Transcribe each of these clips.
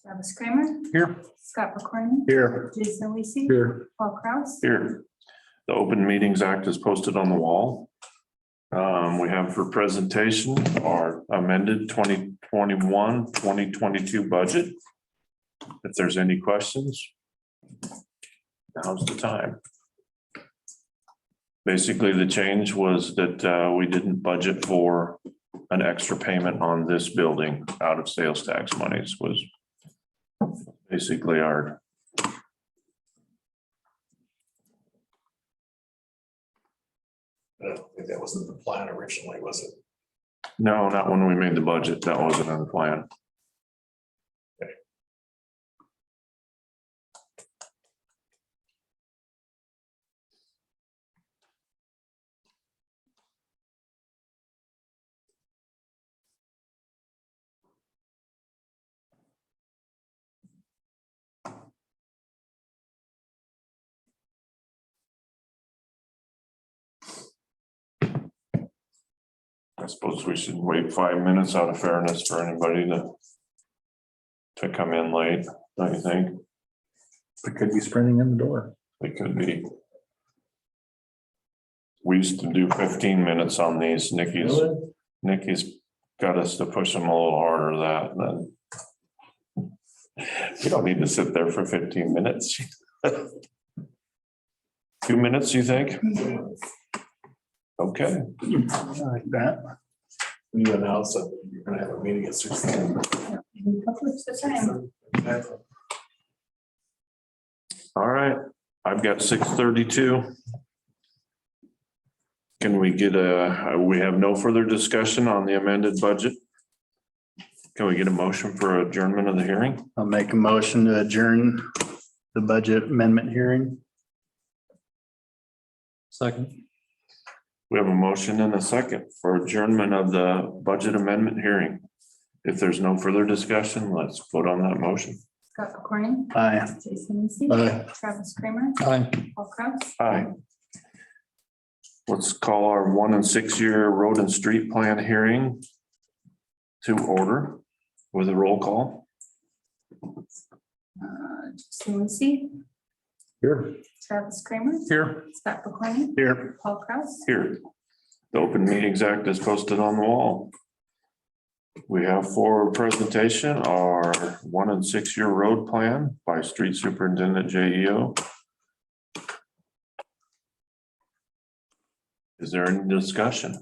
Travis Kramer, Here. Scott McCorney, Here. Jason Weasey, Here. Paul Kraus. Here, the Open Meetings Act is posted on the wall. We have for presentation our amended 2021-2022 budget. If there's any questions, now's the time. Basically, the change was that we didn't budget for an extra payment on this building out of sales tax monies was basically our. I don't think that wasn't the plan originally, was it? No, not when we made the budget. That wasn't in the plan. I suppose we should wait 5 minutes out of fairness for anybody to come in late, don't you think? We could be sprinting in the door. It could be. We used to do 15 minutes on these. Nikki's got us to push them a little harder than. You don't need to sit there for 15 minutes. 2 minutes, you think? Okay. Like that. When you announce that you're gonna have a meeting at 6:10. What's the time? All right, I've got 6:32. Can we get we have no further discussion on the amended budget? Can we get a motion for adjournment of the hearing? I'll make a motion to adjourn the budget amendment hearing. Second. We have a motion and a second for adjournment of the budget amendment hearing. If there's no further discussion, let's vote on that motion. Scott McCorney, Aye. Jason Weasey, Aye. Travis Kramer, Aye. Paul Kraus. Aye. Let's call our 1 and 6 year road and street plan hearing to order with a roll call. Jason Weasey, Here. Travis Kramer, Here. Scott McCorney, Here. Paul Kraus. Here, the Open Meetings Act is posted on the wall. We have for presentation our 1 and 6 year road plan by Street Superintendent JEO. Is there any discussion?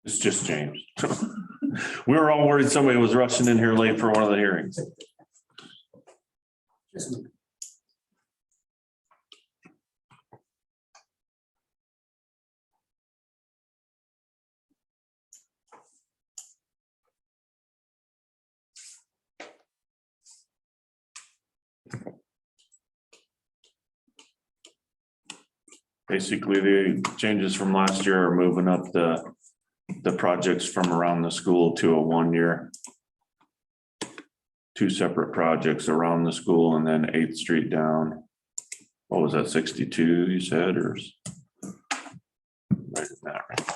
It's just James. We were all worried somebody was rushing in here late for one of the hearings. Basically, the changes from last year are moving up the projects from around the school to a 1 year. 2 separate projects around the school and then 8th Street down. What was that, 62 you said, or? Right in that range.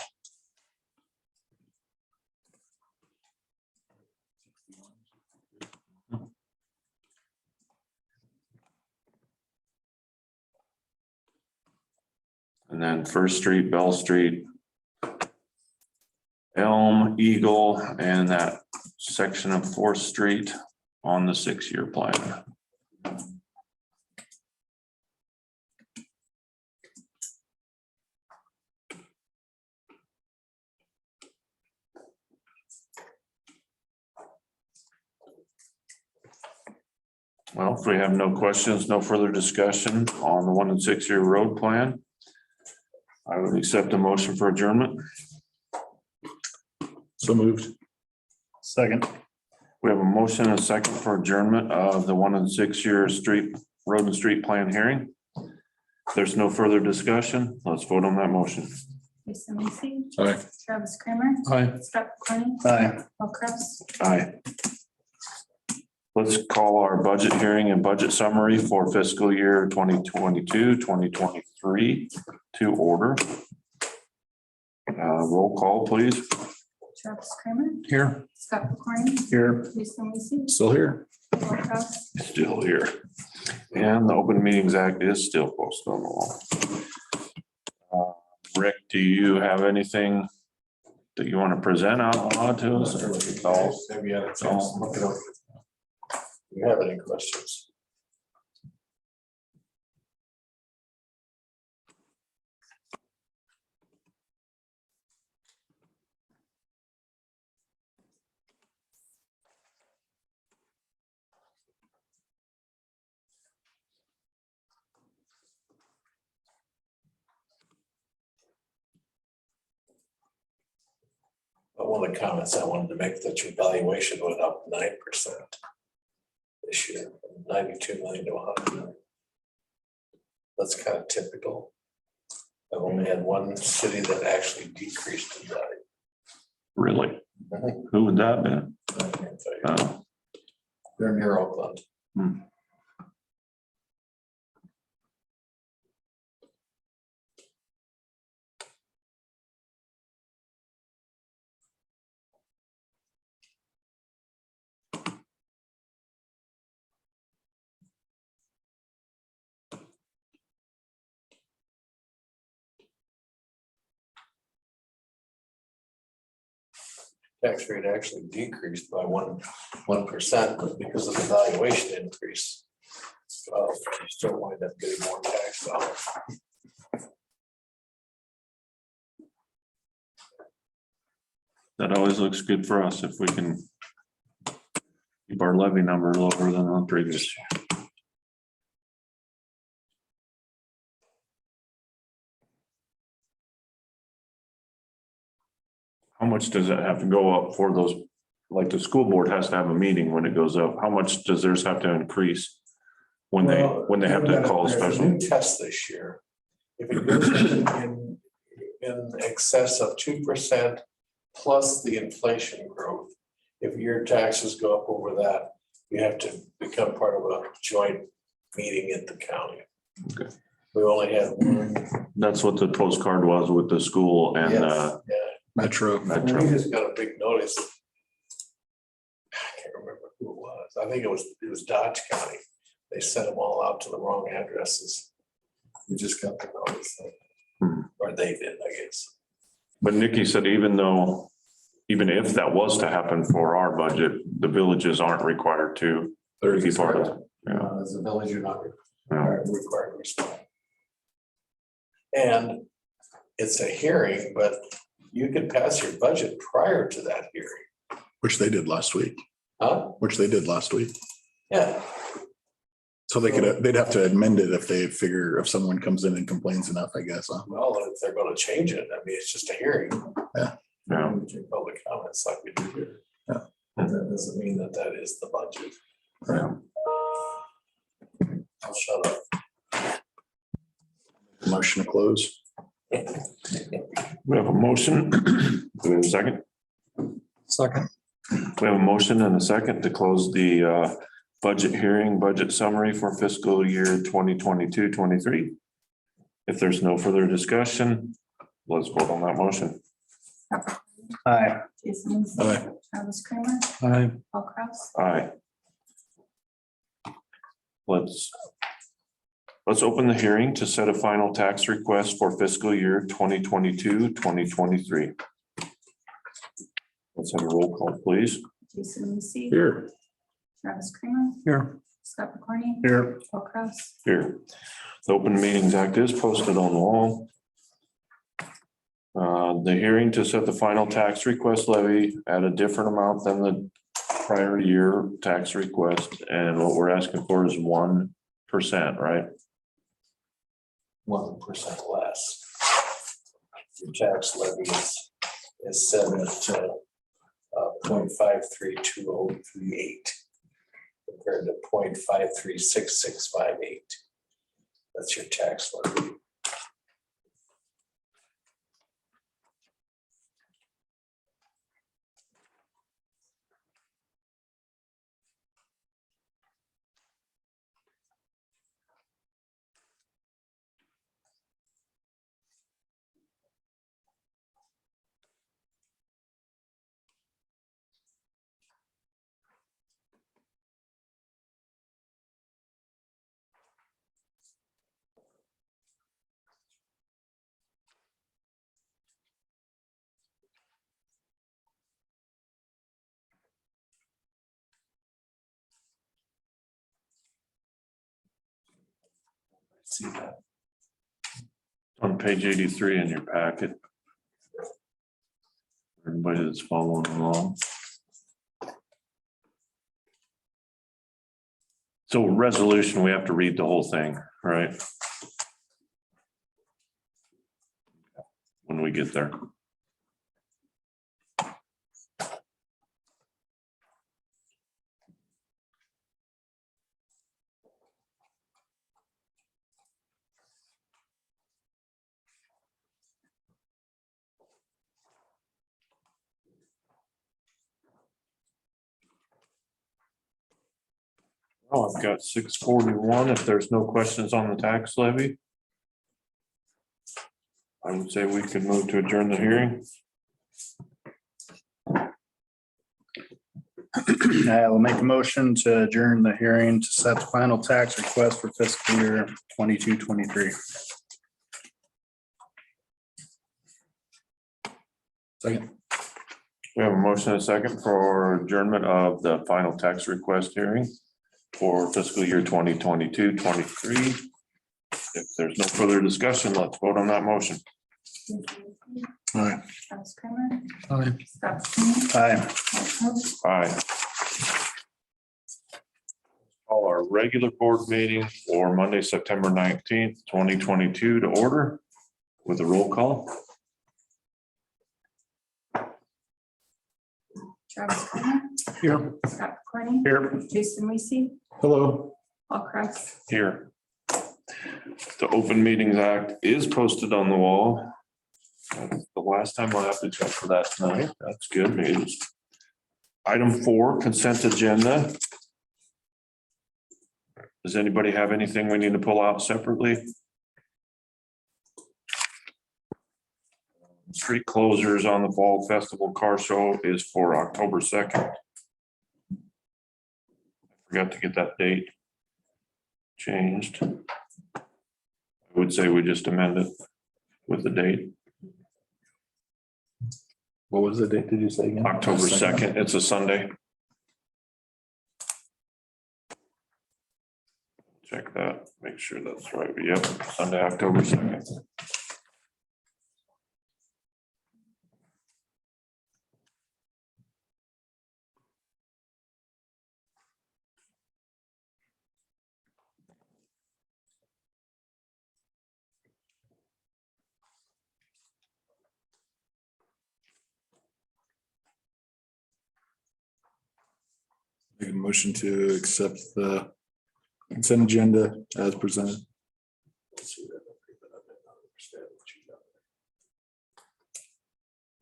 And then First Street, Bell Street, Elm, Eagle, and that section of 4th Street on the 6 year plan. Well, if we have no questions, no further discussion on the 1 and 6 year road plan, I would accept a motion for adjournment. So moved. Second. We have a motion and a second for adjournment of the 1 and 6 year road and street plan hearing. If there's no further discussion, let's vote on that motion. Jason Weasey, Aye. Travis Kramer, Aye. Scott McCorney, Aye. Paul Kraus. Aye. let's call our budget hearing and budget summary for fiscal year 2022-2023 to order. Roll call, please. Travis Kramer, Here. Scott McCorney, Here. Jason Lacy, Still here. Paul Kraus, Still here. And the Open Meetings Act is still posted on the wall. Rick, do you have anything that you want to present out loud to us? Or it's all- Maybe you had a chance to look it up. Do you have any questions? One of the comments I wanted to make that your valuation went up 9% this year, from 92 million to 100 million. That's kind of typical. I've only had one city that actually decreased in value. Really? Mhm. Who would that be? I can't tell you. Oh, They're near Oakland. Tax rate actually decreased by 1%, but because of the valuation increase, you still wind up getting more tax dollars. that always looks good for us if we can keep our levy number lower than the previous. How much does it have to go up for those? Like the school board has to have a meeting when it goes up. How much does theirs have to increase? When they have to call a There's a special? new test this year. If it goes in excess of 2% plus the inflation growth, if your taxes go up over that, you have to become part of a joint meeting at the county. Okay. We only had one. That's what the postcard was with the school and, Yes, yeah. Metro. We just got a big notice. I can't remember who it was. I think it was Dodge County. They sent them all out to the wrong addresses. We just got the notice. Or they did, I guess. but Nikki said even if that was to happen for our budget, the villages aren't required to be part of it. Yeah. As a village, you're not Yeah. required to respond. And it's a hearing, but you could pass your budget prior to that hearing. Which they did last week. Huh? Yeah, So they'd have to amend it if they figure, if someone comes in and complains enough, I guess, huh? well, if they're gonna change it, I mean, it's just a hearing. Yeah. Public comments like we do here. Yeah. That doesn't mean that is the budget. Yeah. I'll shut up. Motion to close. We have a motion. Do we have a second? Second. We have a motion and a second to close the budget hearing, budget summary for fiscal year 2022-23. If there's no further discussion, let's vote on that motion. Aye. Jason Lacy, Aye. Travis Kramer, Aye. Paul Kraus, Aye. Let's open the hearing to set a final tax request for fiscal year 2022-2023. Let's have a roll call, please. Jason Lacy, Here. Travis Kramer, Here. Scott McCorney, Here. Paul Kraus, Here. The Open Meetings Act is posted on the wall. The hearing to set the final tax request levy at a different amount than the prior year tax request. And what we're asking for is 1%, right? 1% less. Your tax levy is set at 0.532038 compared to 0.536658. That's your tax levy. See that? On page 83 in your packet. Everybody that's following along. So resolution, we have to read the whole thing, right? When we get there. Oh, I've got 641. If there's no questions on the tax levy, I would say we could move to adjourn the hearing. I will make a motion to adjourn the hearing to set the final tax request for fiscal year 22-23. Second. We have a motion and a second for adjournment of the final tax request hearing for fiscal year 2022-23. If there's no further discussion, let's vote on that motion. All right. Travis Kramer, Aye. Scott Stevens, Aye. Paul Coe, Aye. Call our regular board meeting for Monday, September 19th, 2022 to order with a roll call. Travis Kramer, Here. Scott Corney, Here. Jason Weasey, Hello. Paul Kraus, Here. The Open Meetings Act is posted on the wall. That's the last time I'll have to check for that tonight. That's good news. Item 4, consent agenda. Does anybody have anything we need to pull out separately? Street closures on the Fall Festival Car Show is for October 2nd. Forgot to get that date changed. I would say we just amend it with the date, What was the date? Did you say again? October 2nd. It's a Sunday. Check that, make sure that's right. Yep, Sunday, October 2nd. Make a motion to accept the consent agenda as presented.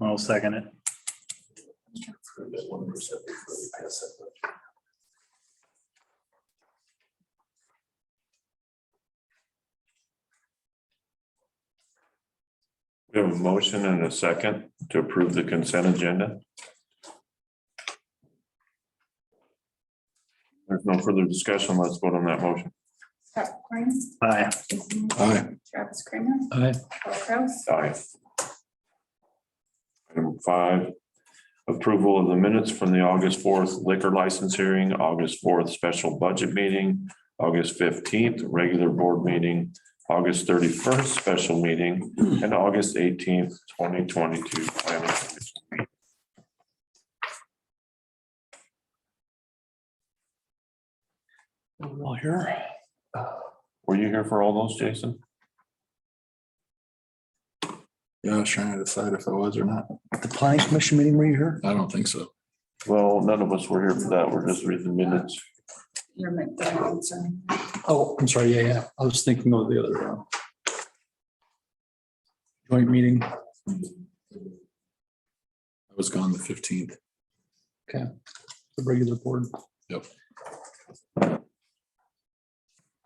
I'll second it. We have a motion and a second to approve the consent agenda. There's no further discussion. Let's vote on that motion. Scott Corney, Aye. Jason Weasey, Aye. Travis Kramer, Aye. Paul Kraus, Aye. Item 5, approval of the minutes from the August 4th liquor license hearing, August 4th special budget meeting, August 15th regular board meeting, August 31st special meeting, and August 18th, 2022 planning commission meeting. We're all here. Were you here for all those, Jason? Yeah, I was trying to decide if I was or not. The planning commission meeting, were you here? I don't think so. Well, none of us were here for that. We're just reading minutes. you're McDonald, sorry. Oh, I'm sorry. Yeah. I was thinking of the other joint meeting. I was gone the 15th. The regular board. Yep.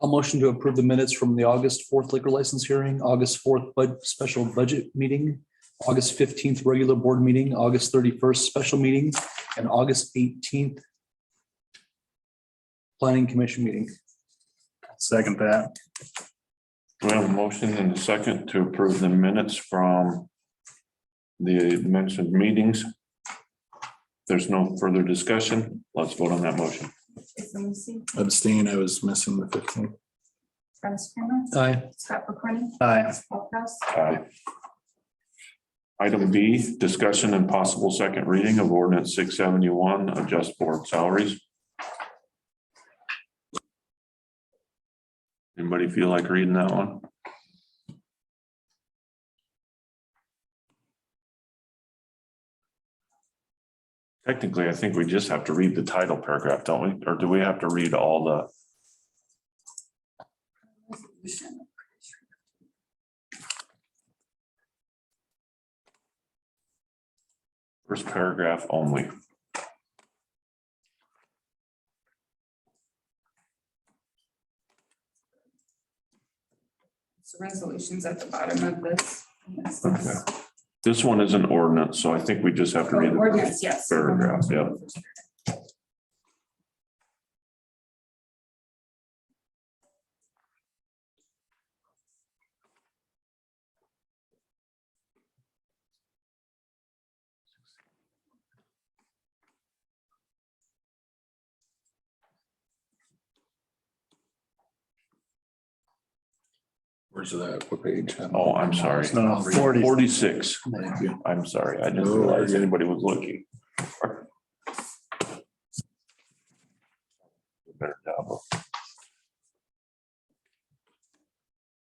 I'll motion to approve the minutes from the August 4th liquor license hearing, August 4th special budget meeting, August 15th regular board meeting, August 31st special meeting, and August 18th planning commission meeting. Second that. We have a motion and a second to approve the minutes from the mentioned meetings. There's no further discussion. Let's vote on that motion. Jason Weasey, Abstain, I was missing the 15th. Travis Kramer, Aye. Scott McCorney, Aye. Paul Kraus, Aye. Item B, discussion and possible second reading of ordinance 671, adjust board salaries. Anybody feel like reading that one? Technically, I think we just have to read the title paragraph, don't we? Or do we have to read all the? resolution. First paragraph only. So resolutions at the bottom of this. Yes, Okay. yes. This one is an ordinance, so I think we just have to read the Ordinance, yes. paragraph, yeah. Where's that? What page? Oh, I'm sorry. No, 40. 46. Thank you. I'm sorry. I didn't No, realize you're good. anybody was looking. Better job of-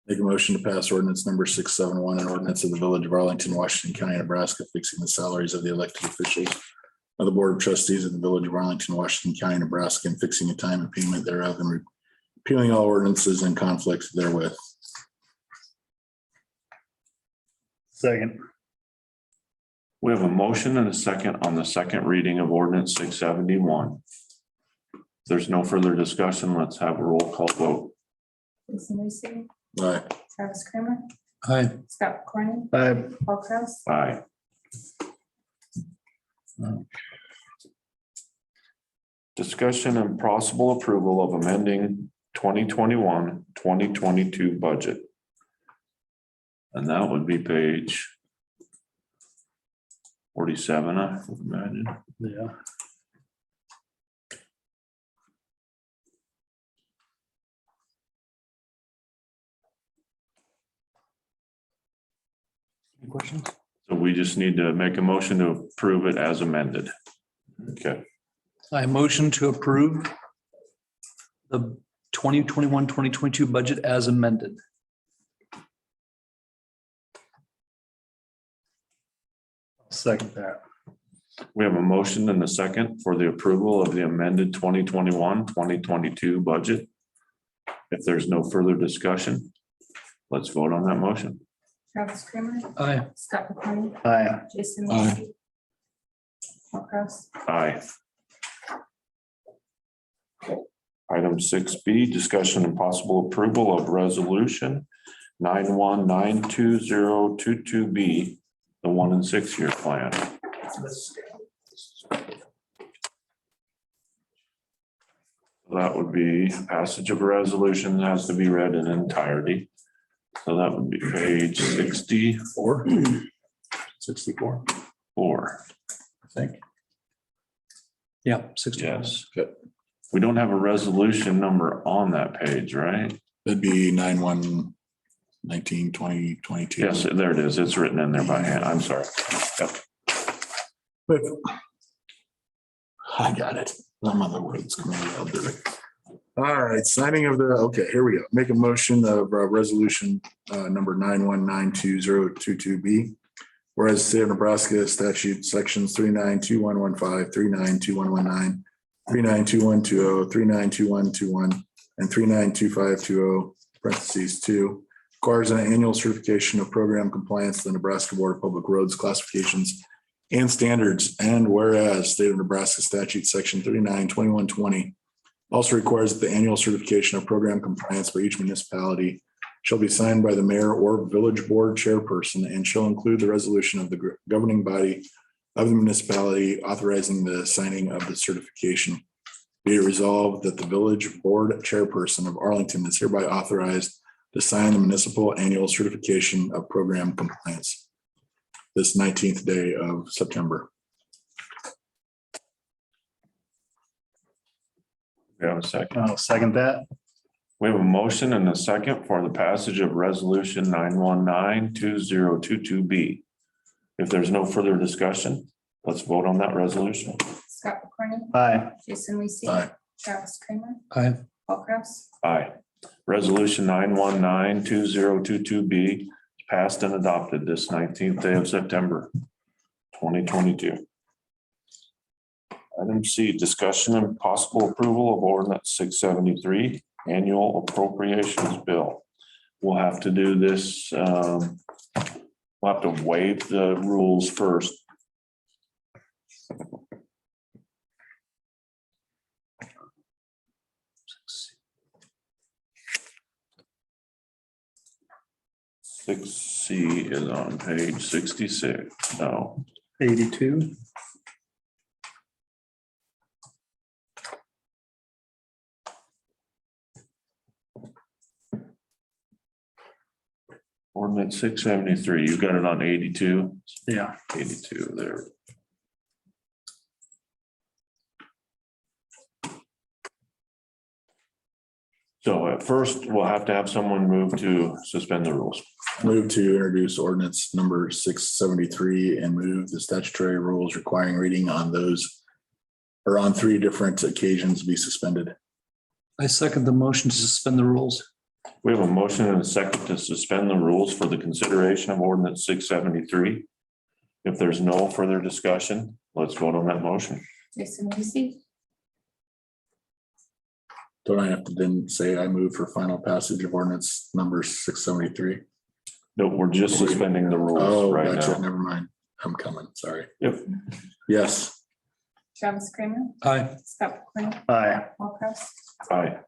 Make a motion to pass ordinance number 671, an ordinance of the Village of Arlington, Washington County, Nebraska, fixing the salaries of the elected officials of the Board of Trustees of the Village of Arlington, Washington County, Nebraska, and fixing the time and payment thereof, and repealing all ordinances in conflict therewith. Second. We have a motion and a second on the second reading of ordinance 671. If there's no further discussion, let's have a roll call vote. Jason Weasel, Aye. Travis Kramer, Aye. Scott McCorney, Aye. Paul Kraus, Aye. Discussion and possible approval of amending 2021-2022 budget. And that would be page 47, I would imagine. Yeah. Any questions? So we just need to make a motion to approve it as amended. Okay, I motion to approve the 2021-2022 budget as amended. Second that. we have a motion and a second for the approval of the amended 2021-2022 budget. If there's no further discussion, let's vote on that motion. Travis Kramer, Aye. Scott McCorney, Aye. Jason Aye. Weasel, Paul Kraus, Aye. Item 6B, discussion and possible approval of resolution 91-92022B, the 1 and 6 year plan. That would be passage of a resolution has to be read in entirety. So that would be page 64. 64. I think. Yeah, 60. Yes. Okay. We don't have a resolution number on that page, right? That'd be 9/1/19/2022. Yes, there it is. It's written in there by hand. I'm sorry. Yep. But I got it. Some other words coming out. I'll do it. All right, signing of the, okay, here we go. Make a motion of resolution number 91-92022B. Whereas the state of Nebraska statute sections 392115, 392119, 392120, 392121, and 392520, parentheses 2, requires an annual certification of program compliance to the Nebraska Board of Public Roads classifications and standards. And whereas state of Nebraska statute section 392120 also requires that the annual certification of program compliance by each municipality shall be signed by the mayor or village board chairperson and shall include the resolution of the governing body of the municipality authorizing the signing of the certification. Be it resolved that the village board chairperson of Arlington is hereby authorized to sign the municipal annual certification of program compliance this 19th day of September. We have a second. I'll second that. We have a motion and a second for the passage of resolution 919-2022B. If there's no further discussion, let's vote on that resolution. Scott McCorney, Aye. Jason Weasey. Aye. Travis Kramer, Aye. Paul Kraus, Aye. Resolution 919-2022B is passed and adopted this 19th day of September 2022. Item C, discussion and possible approval of ordinance 673, annual appropriations bill. We'll have to do this, we'll have to waive the rules first. Six C is on page 66. No, 82. ordinance 673. You got it on 82. Yeah. 82 there. So at first, we'll have to have someone move to suspend the rules. Move to introduce ordinance number 673 and move the statutory rules requiring reading on those or on 3 different occasions be suspended. I second the motion to suspend the rules. We have a motion and a second to suspend the rules for the consideration of ordinance 673. If there's no further discussion, let's vote on that motion. Jason Weasey, Don't I have to then say I move for final passage of ordinance number 673? No, we're just suspending the rules Oh, right gotcha. now. Never mind. I'm coming. Sorry. Yep. Yes. Travis Kramer, Aye. Scott McCorney, Aye. Paul Kraus, Aye.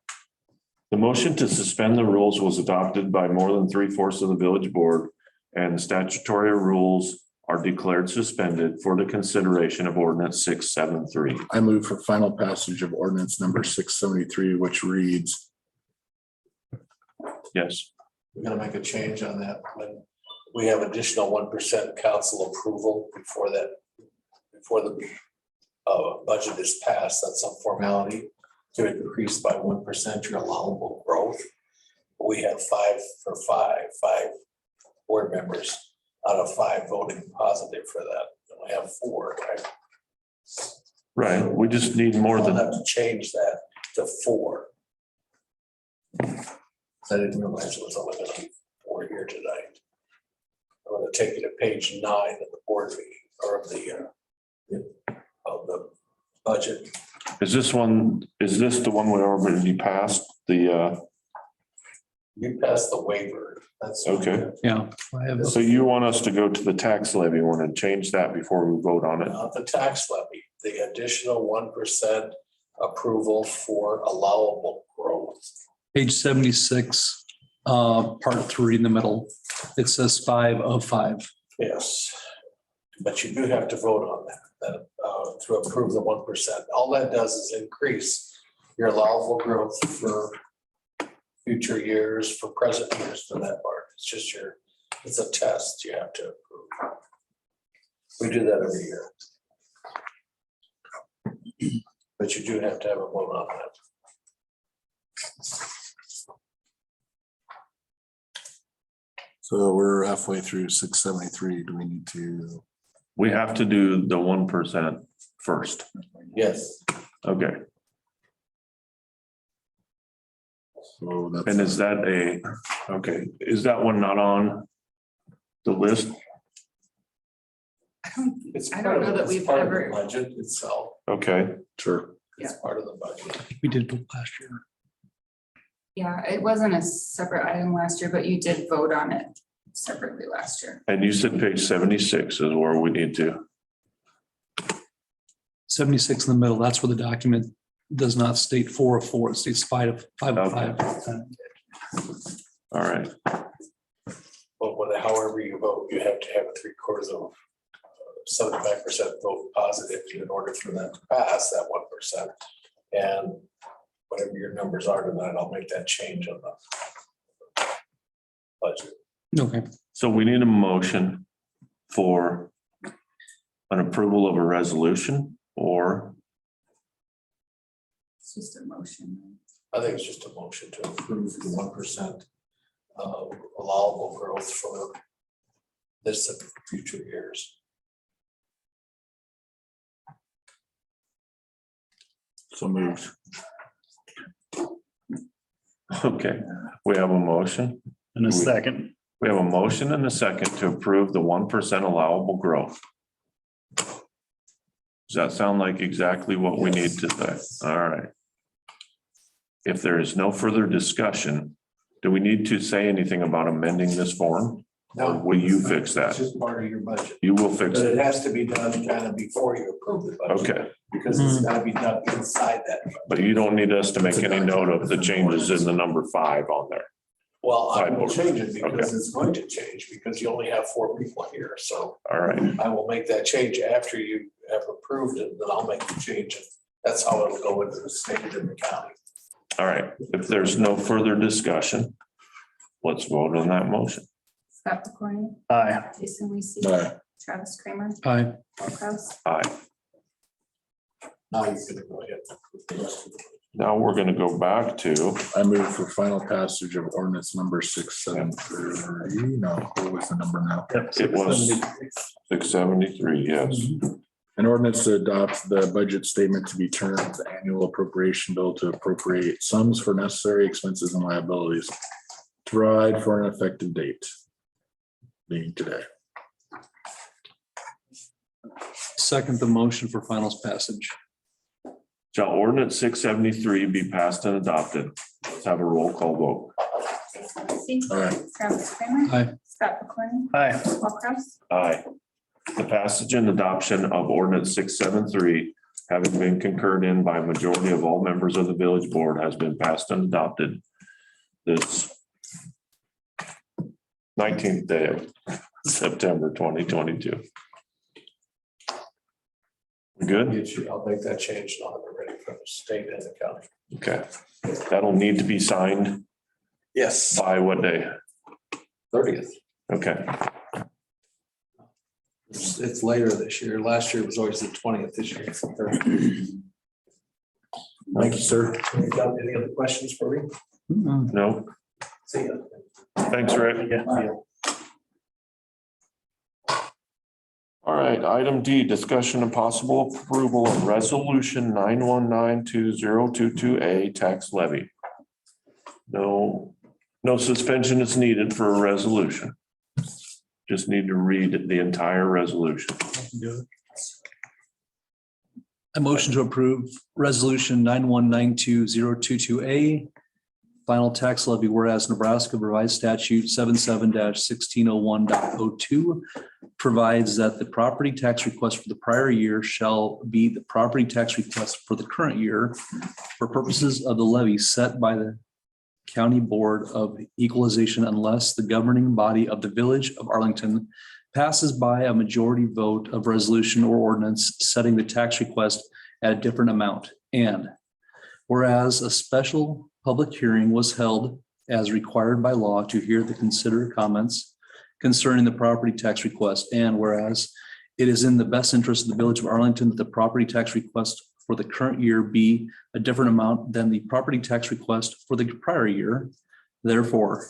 The motion to suspend the rules was adopted by more than 3/4 of the village board, and the statutory rules are declared suspended for the consideration of ordinance 673. I move for final passage of ordinance number 673, which reads, Yes, We're gonna make a change on that when we have additional 1% council approval before the budget is passed. That's a formality to increase by 1% your allowable growth. We have five board members out of 5 voting positive for that. And we have 4, right? right. We just need more We'll than, have to change that to 4. I didn't realize it was only gonna be 4 here tonight. I'm gonna take you to page 9 of the board meeting or of the budget. is this the one we already passed? The, You passed the waiver. That's Okay. Yeah. I have so you want us to go to the tax levy one and change that before we vote on it? not the tax levy, the additional 1% approval for allowable growth. page 76, part 3 in the middle. It says 5 of 5. Yes, but you do have to vote on that to approve the 1%. All that does is increase your allowable growth for future years, for present years, for that part. It's just it's a test you have to approve. We do that every year. But you do have to have a vote on that. so we're halfway through 673. Do we need to? We have to do the 1% first. Yes, Okay. So that's. And is that is that one not on the list? it's I part don't of know that it's we've part of the ever- budget itself. Okay, Sure. It's part of the budget. We did it last year. yeah, it wasn't a separate item last year, but you did vote on it separately last year. and you said page 76 is where we need to. 76 in the middle, that's where the document does not state 4 of 4, it states 5 of 5. All right, But however you vote, you have to have a 3/4 of 75% vote positive in order for that to pass that 1%. And whatever your numbers are tonight, I'll make that change on the budget. Okay, so we need a motion for an approval of a resolution or It's just a motion. I think it's just a motion to approve the 1% allowable growth for this and future years. So moved. Okay, we have a motion. In a second. We have a motion and a second to approve the 1% allowable growth. Does that sound like exactly what we need to say? All right. If there is no further discussion, do we need to say anything about amending this form? Or will you fix that? It's just part of your budget. You will fix But it. it has to be done kind of before you approve the budget. Okay, Because it's gotta be done inside that. but you don't need us to make any note of the changes in the number 5 on there. Well, I will Sideboard. change it because Okay. it's going to change because you only have 4 people here. So All right, I will make that change after you have approved it, then I'll make the change. And that's how it'll go into the state and the county. all right. If there's no further discussion, let's vote on that motion. Scott McCorney, Aye. Jason Weasey, Aye. Travis Kramer, Aye. Paul Kraus. Aye. Now you're gonna go ahead. with the rest of it. Now we're gonna go back to, I move for final passage of ordinance number 673. No, what was the number now? it was 673, yes. An ordinance to adopt the budget statement to be termed the annual appropriation bill to appropriate sums for necessary expenses and liabilities to provide for an effective date, being today. Second the motion for final passage. Shall ordinance 673 be passed and adopted? Let's have a roll call vote. Jason Weasey, Aye. Travis Kramer. Aye. Scott McCorney, Aye. Paul Kraus. Aye. The passage and adoption of ordinance 673, having been concurred in by a majority of all members of the village board, has been passed and adopted this 19th day of September 2022. We good? I'll make that change and I'll have it ready for the state and the county. Okay. That'll need to be signed Yes. by what day? 30th. Okay. It's later this year. Last year was always the 20th. This year it's the 30th. Thank you, sir. Any other questions for me? No, See ya. thanks, Rick. Yeah. All right, item D, discussion and possible approval of resolution 9192022A tax levy. No suspension is needed for a resolution. Just need to read the entire resolution. A motion to approve resolution 9192022A. Final tax levy, whereas Nebraska revised statute 77-1601.02 provides that the property tax request for the prior year shall be the property tax request for the current year for purposes of the levy set by the County Board of Equalization unless the governing body of the Village of Arlington passes by a majority vote of resolution or ordinance setting the tax request at a different amount. And whereas a special public hearing was held as required by law to hear the considered comments concerning the property tax request, and whereas it is in the best interest of the Village of Arlington that the property tax request for the current year be a different amount than the property tax request for the prior year. Therefore,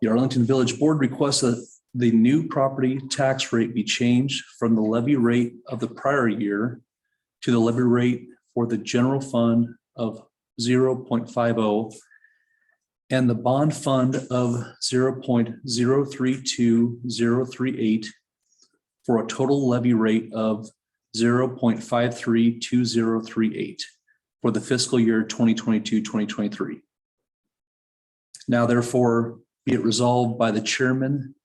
the Arlington Village Board requests that the new property tax rate be changed from the levy rate of the prior year to the levy rate for the general fund of 0.50 and the bond fund of 0.032038 for a total levy rate of 0.532038 for the fiscal year 2022-2023. Now therefore be it resolved by the chairman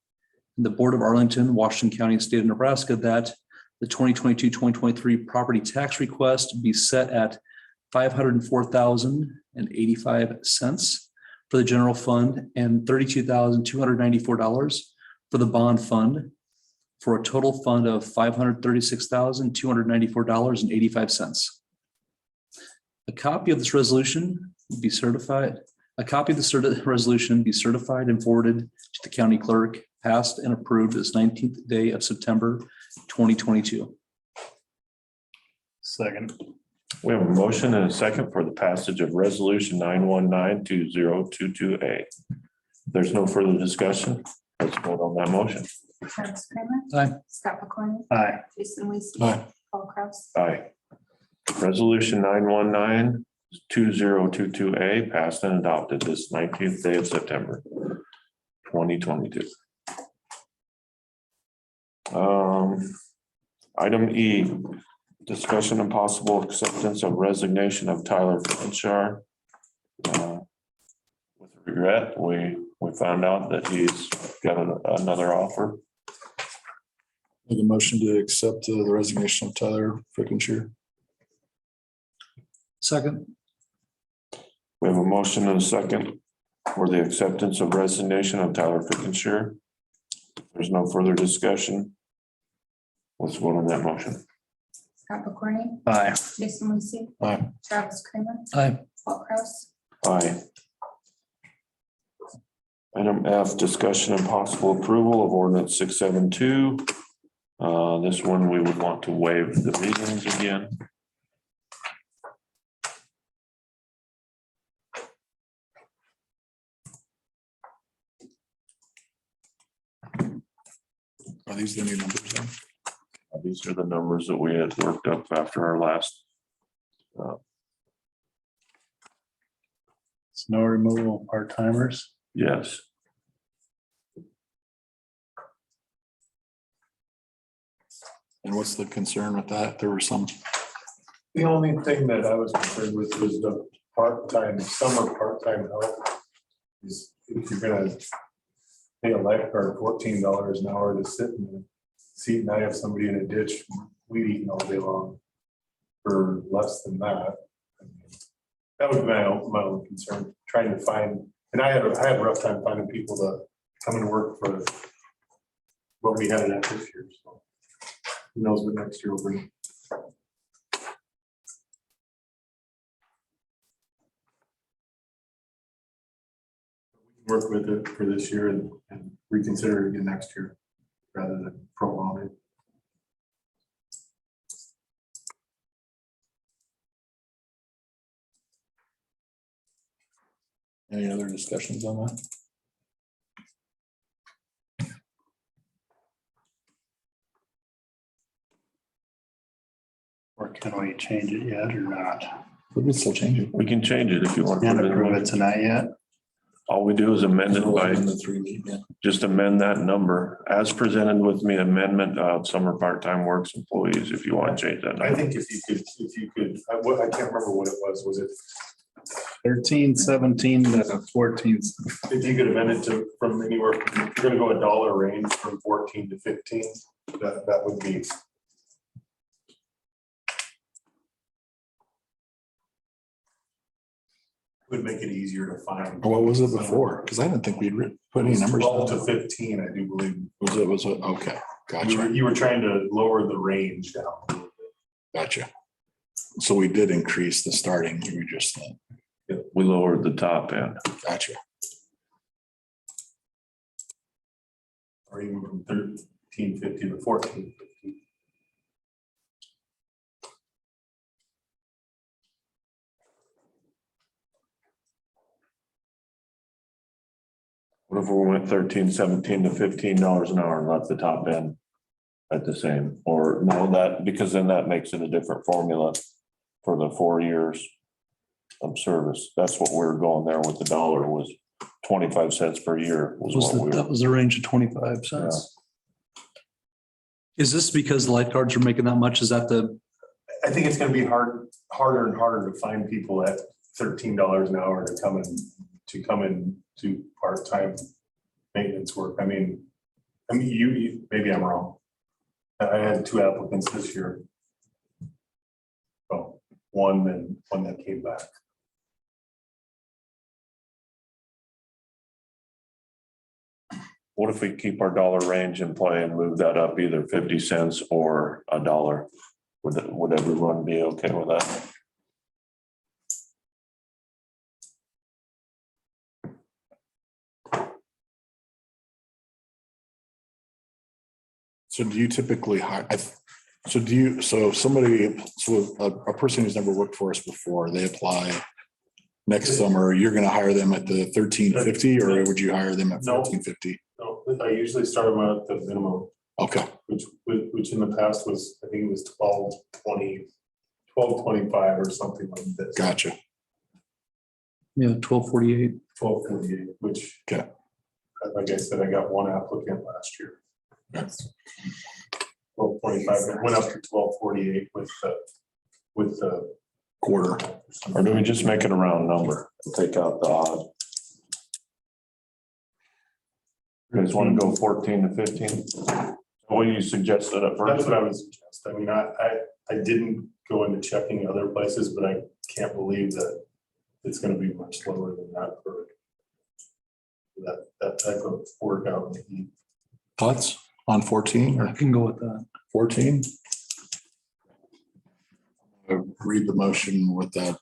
and the Board of Arlington, Washington County, and State of Nebraska that the 2022-2023 property tax request be set at $504,085 for the general fund and $32,294 for the bond fund, for a total fund of $536,294.85. A copy of this resolution be certified. A copy of the resolution be certified and forwarded to the county clerk, passed and approved this 19th day of September 2022. Second. We have a motion and a second for the passage of resolution 9192022A. There's no further discussion. Let's vote on that motion. Travis Kramer. Aye. Scott McCorney. Aye. Jason Weasel. Aye. Paul Kraus. Aye. Resolution 9192022A passed and adopted this 19th day of September 2022. Item E, discussion and possible acceptance of resignation of Tyler Finchar. With regret, we found out that he's got another offer. Make a motion to accept the resignation of Tyler Frickenshire. Second. We have a motion and a second for the acceptance of resignation of Tyler Frickenshire. There's no further discussion. Let's vote on that motion. Scott McCorney. Aye. Jason Weasel. Aye. Travis Kramer. Aye. Paul Kraus. Aye. Item F, discussion and possible approval of ordinance 672. This one, we would want to waive the readings again. Are these the new numbers then? These are the numbers that we had worked up after our last. Snow removal part-timers. Yes. And what's the concern with that? There were some, The only thing that I was concerned with was the part-time, summer part-time help. Is if you're gonna pay a lifeguard $14 an hour to sit in the seat, and I have somebody in a ditch weed eating all day long for less than that. I mean, that would be my own concern, trying to find, and I had a rough time finding people to come and work for what we had at this year, so who knows what next year will bring. Work with it for this year and reconsider it again next year rather than prolong it. any other discussions on that? Or can we change it yet or not? We can still change it. We can change it if you want. Can't approve it tonight yet. All we do is amend it by, In the 3 meet, yeah. just amend that number as presented with me, amendment of summer part-time works employees, if you want to change that. I number. think if you could, I can't remember what it was it, 13, 17 to 14. if you could amend it to from anywhere, if you're gonna go a dollar range from 14 to 15, that would be. Would make it easier to find. What was it before? Because I didn't think we'd put any numbers. 12 to down. 15, I do believe. Was it, okay, gotcha, You were trying to lower the range down a little bit. gotcha. So we did increase the starting, we just, We lowered the top end. gotcha. Or even from 1350 to 1450. What if we went 13, 17 to $15 an hour and left the top end at the same, or no, that, because then that makes it a different formula for the 4 years of service. That's what we were going there with the dollar was 25 cents per year was what we That were. was the range of 25 cents. Is this because the lifeguards are making that much? Is that the, I think it's gonna be harder and harder to find people at $13 an hour to come in to part-time maintenance work. I mean, you, maybe I'm wrong. I had 2 applicants this year. Well, one that came back. What if we keep our dollar range in play and move that up either 50 cents or a dollar? Would everyone be okay with that? So do you typically hire, So do you, so if somebody, so a person who's never worked for us before, they apply next summer, you're gonna hire them at the 1350 or would you hire them at No. 1450? No, I usually start them out at the minimum, Okay, which in the past was, I think it was 1225 or something like this. gotcha. Yeah, 1248. 1248, which. Okay. Like I said, I got one applicant last year. 1225, it went up to 1248 with the. Quarter. Or do we just make it a round number? Take out the odd. You guys want to go 14 to 15? What you suggested at That's first? what I would suggest. I mean, I didn't go into checking other places, but I can't believe that it's gonna be much lower than that for that type of work out in the heat. Thoughts on 14 I or can go with that. 14? Read the motion with that.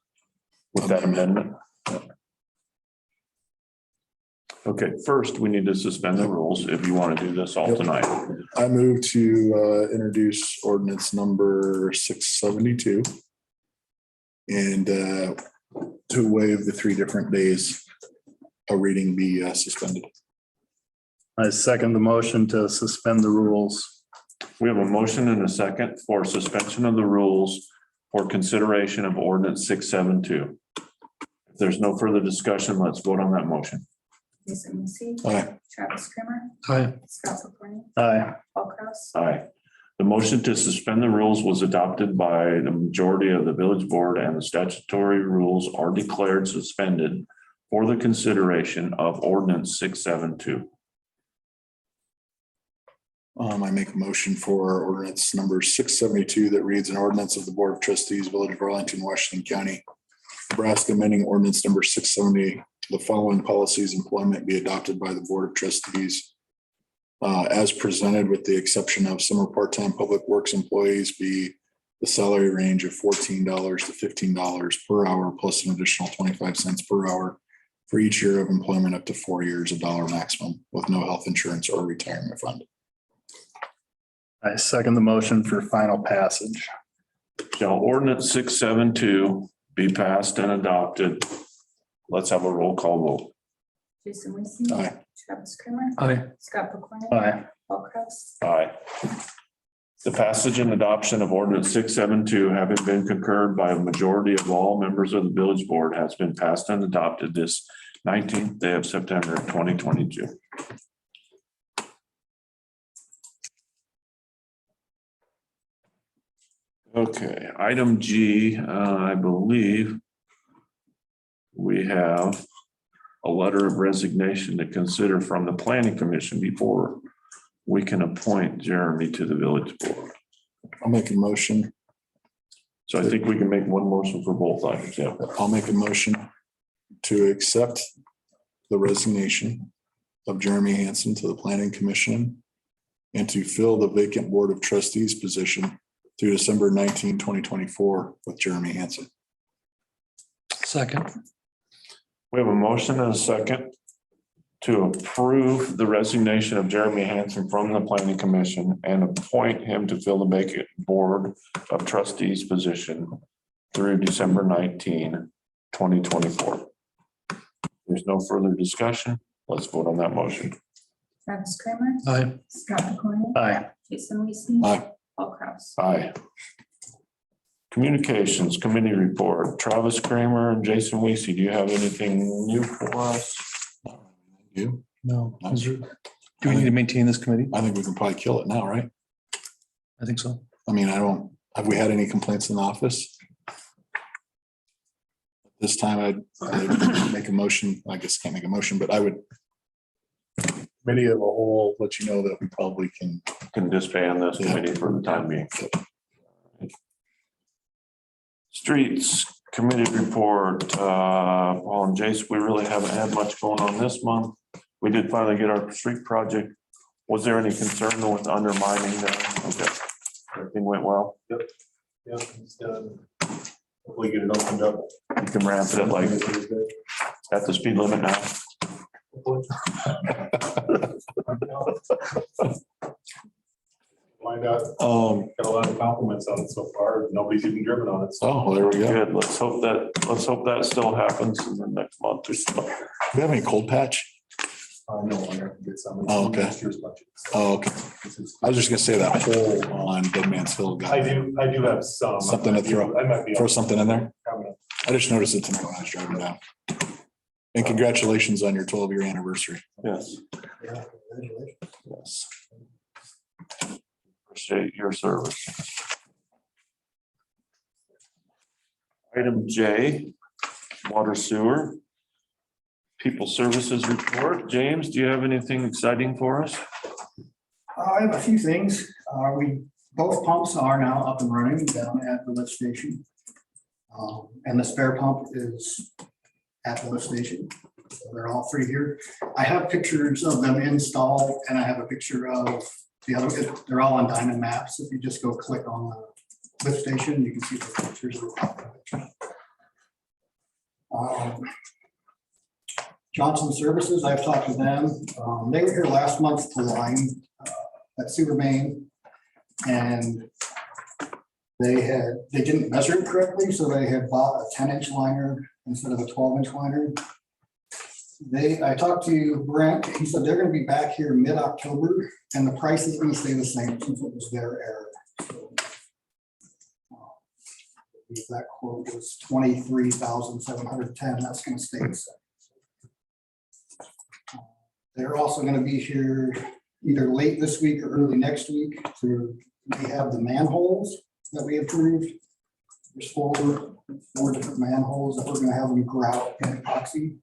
With that amendment? Okay, first, we need to suspend the rules if you want to do this all tonight. I move to introduce ordinance number 672. And to waive the 3 different days a reading be suspended. I second the motion to suspend the rules. We have a motion and a second for suspension of the rules for consideration of ordinance 672. If there's no further discussion, let's vote on that motion. Jason Weasey. Aye. Travis Kramer. Aye. Scott McCorney. Aye. Paul Kraus. Aye. The motion to suspend the rules was adopted by the majority of the village board, and the statutory rules are declared suspended for the consideration of ordinance 672. I make a motion for ordinance number 672 that reads an ordinance of the Board of Trustees, Village of Arlington, Washington County, Nebraska, amending ordinance number 670. The following policies employment be adopted by the Board of Trustees as presented, with the exception of summer part-time public works employees, be the salary range of $14 to $15 per hour, plus an additional 25 cents per hour for each year of employment up to 4 years, $1 maximum, with no health insurance or retirement fund. I second the motion for final passage. Shall ordinance 672 be passed and adopted? Let's have a roll call vote. Jason Weasey. Aye. Travis Kramer. Aye. Scott McCorney. Aye. Paul Kraus. Aye. The passage and adoption of ordinance 672, having been concurred by a majority of all members of the village board, has been passed and adopted this 19th day of September 2022. Okay, item G, I believe we have a letter of resignation to consider from the planning commission before we can appoint Jeremy to the village board. I'll make a motion. So I think we can make one motion for both items, yeah. I'll make a motion to accept the resignation of Jeremy Hansen to the Planning Commission and to fill the vacant Board of Trustees position through December 19, 2024 with Jeremy Hansen. Second. We have a motion and a second to approve the resignation of Jeremy Hansen from the planning commission and appoint him to fill the vacant board of trustees position through December 19, 2024. There's no further discussion. Let's vote on that motion. Travis Kramer. Aye. Scott McCorney. Aye. Jason Weasey. Aye. Paul Kraus. Aye. Communications Committee Report. Travis Kramer and Jason Weasey, do you have anything new for us? You? No. Is there- Do we need to maintain this committee? I think we can probably kill it now, right? I think so. I mean, have we had any complaints in the office? This time I'd make a motion, I guess can't make a motion, but I would committee of a whole, let you know that we probably can. Can disband this committee for the time being. Streets Committee Report, Paul and Jace, we really haven't had much going on this month. We did finally get our street project. Was there any concern with undermining that? Okay, everything went well. Yep, it's done. Hopefully get it opened up. You can ramp it like at the speed limit now. Find out, got a lot of compliments on it so far. Nobody's even driven on it. So Oh, well, there we go. Good, let's hope that still happens in the next month or so. Do we have any cold patch? no, I have to get some. It's Oh, in okay. next year's budget. So Oh, okay. I was just gonna say that hole on Dead Man's Hill. I do have some. Something to throw- I might be. Throw something in there. Coming up. I just noticed it tonight when I was driving down. And congratulations on your 12-year anniversary. Yes, Yeah, congratulations. yes. Appreciate your service. Item J, water sewer. People services report. James, do you have anything exciting for us? I have a few things. Both pumps are now up and running down at the lift station. And the spare pump is at the lift station. So they're all three here. I have pictures of them installed and I have a picture of the other, they're all on Diamond Maps. If you just go click on the lift station, you can see the pictures of the Johnson Services, I've talked to them. They were here last month to line that sewer main. And they didn't measure it correctly, so they had bought a 10-inch liner instead of a 12-inch liner. I talked to Brent, he said they're gonna be back here mid-October and the price is gonna stay the same since it was their error. So, that quote was $23,710, that's gonna stay the same. They're also gonna be here either late this week or early next week to rehab the manholes that we approved. There's four different manholes that we're gonna have them grout and epoxy.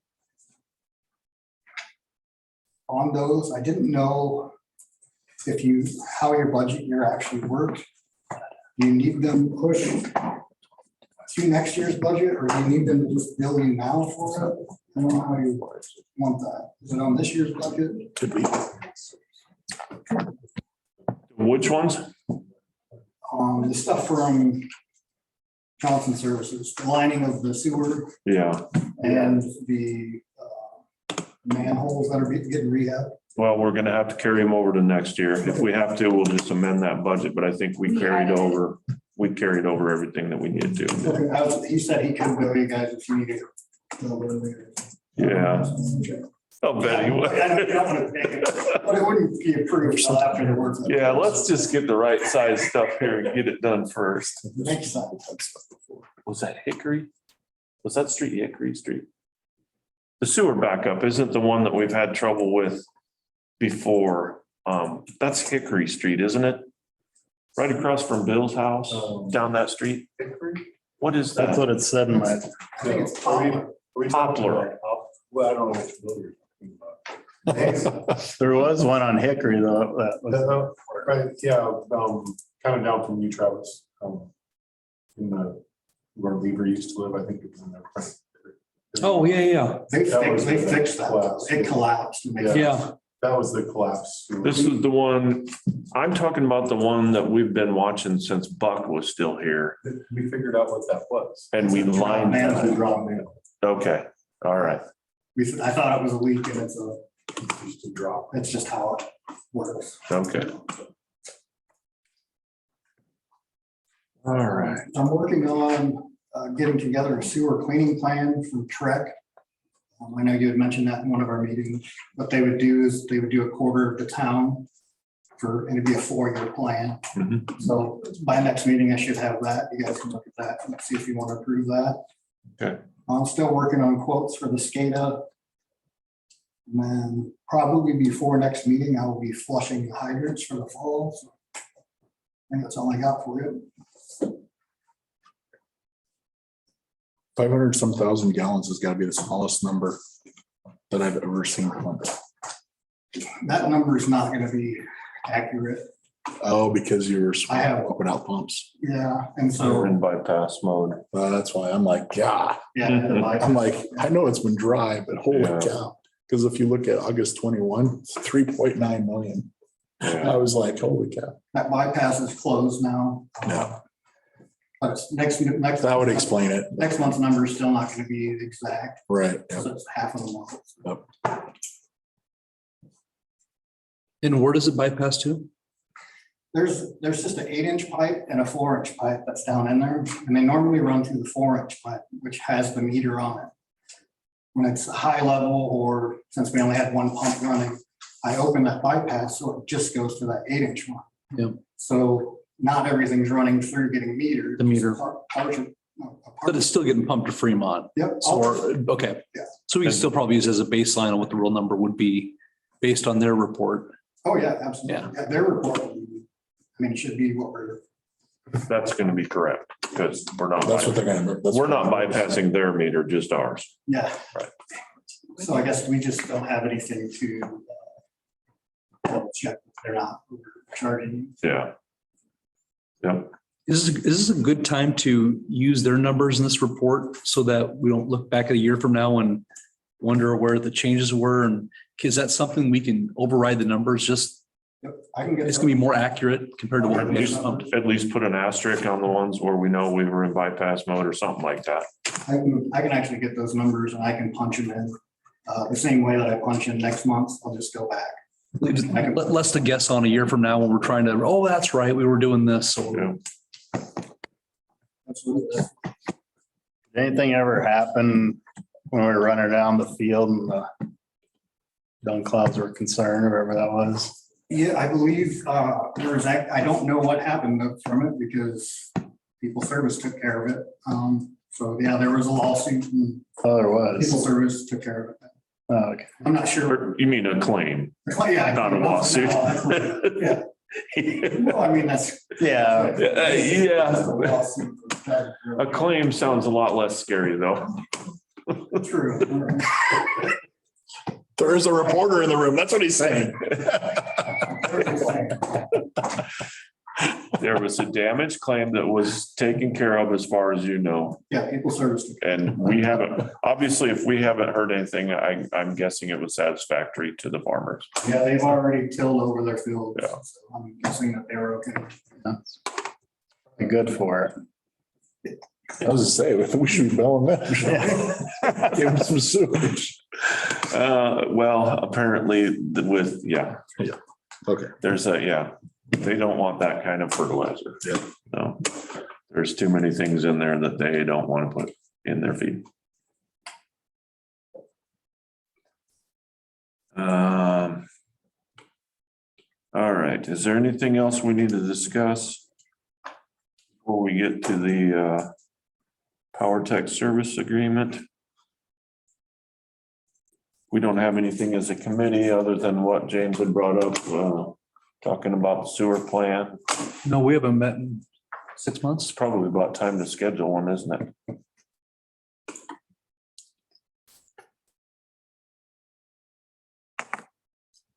On those, I didn't know how your budget year actually worked. Do you need them pushed to next year's budget, or do you need them to just bill you now for it? I don't know how you want that. Is it on this year's budget? Could be. Which ones? The stuff from Johnson Services, the lining of the sewer Yeah, and the manholes that are getting rehab. well, we're gonna have to carry them over to next year. If we have to, we'll just amend that budget, but I think we carried over everything that we needed to. He said he could bill you guys if you needed. Yeah. I'll bet he would. But it wouldn't be approved until after the work. Yeah, let's just get the right size stuff here and get it done first. Makes sense. Was that Hickory? Was that street Hickory Street? The sewer backup isn't the one that we've had trouble with before. That's Hickory Street, isn't it? Right across from Bill's house, down that street. What is That's that? what it said in my, I think it's Poplar. Poplar. Well, I don't know which building you're talking about. there was one on Hickory though. That was, Right, yeah, kind of down from you, Travis. In where Lever used to live, I think it was in there. Oh, yeah. They That was fixed that. collapse. It collapsed. Yeah. That was the collapse. This is the one, I'm talking about the one that we've been watching since Buck was still here We figured out what that was. and we lined. Man, It's a drop man. Okay, all right. I thought it was a leak and it's Just a drop. it's just how it works. Okay. All right. I'm working on getting together a sewer cleaning plan from Trek. I know you had mentioned that in one of our meetings. What they would do is they would do a quarter of the town and it'd be a 4-year plan. Mhm. So by next meeting, I should have that. You guys can look at that and see if you want to approve that. Okay. I'm still working on quotes for the SCADA. And then probably before next meeting, I will be flushing the hydrants for the fall. So I think that's all I got for you. 500 some thousand gallons has got to be the smallest number that I've ever seen. That number is not going to be accurate. Oh, because you're I have- swapping out pumps. Yeah, and We're so, in bypass mode. That's why I'm like, yeah. yeah. I'm like, I know it's been dry, but holy Yeah. cow. Because if you look at August 21, it's 3.9 million. Yeah. I was like, holy cow. That bypass is closed now. Yeah. But it's next. That would explain it. Next month's number is still not going to be exact. Right. Yep. So it's half of the month. And where does it bypass to? There's just an 8-inch pipe and a 4-inch pipe that's down in there, and they normally run through the 4-inch pipe, which has the meter on it. When it's high level, or since we only had one pump running, I open that bypass, so it just goes to that 8-inch one. Yep. So not everything's running through getting metered. The meter. But But it's still getting pumped to Fremont. Yep. So, okay. Yeah. So we can still probably use as a baseline on what the real number would be based on their report. Oh, yeah, absolutely. Yeah, their report, I mean, it should be what we're, That's gonna be correct, because we're not, That's what they're gonna. that's we're not what- bypassing their meter, just ours. yeah. Right. So I guess we just don't have anything to double check if they're not charging. Yeah. Yep. Is this a good time to use their numbers in this report so that we don't look back at a year from now and wonder where the changes were? And is that something we can override the numbers? Just, Yep, I can get. it's gonna be more accurate compared to what we just pumped. At least put an asterisk on the ones where we know we were in bypass mode or something like that. I can actually get those numbers and I can punch them in the same way that I punch in next month. I'll just go back. Less to guess on a year from now when we're trying to, oh, that's right, we were doing this. So Yeah. Absolutely. Did anything ever happen when we were running down the field and the dung clouds were concerned, or whatever that was? Yeah, I believe I don't know what happened from it because People Service took care of it. So yeah, there was a lawsuit and Oh, there People was. Service took care of it. Oh, okay. I'm not sure. Or you mean a claim, Yeah. not a lawsuit? Yeah. Well, I mean, that's. Yeah. Yeah. A claim sounds a lot less scary though. True. There is a reporter in the room. That's what he's saying. There was a damage claim that was taken care of as far as you know. Yeah, People Service. took care And we haven't, obviously, if we haven't heard anything, I'm guessing it was satisfactory to the farmers. of it. Yeah, they've already tilled over their fields. Yeah. So I'm guessing that they were okay. That's probably good for it. I was to say, we should be billing them. Give them some sewage. Well, apparently with, yeah. Okay. There's they don't want that kind of fertilizer. Yeah. No, there's too many things in there that they don't want to put in their feed. All right, is there anything else we need to discuss before we get to the Power Tech Service Agreement? We don't have anything as a committee other than what James had brought up, talking about the sewer plant. no, we haven't met in 6 months. It's probably about time to schedule one, isn't it?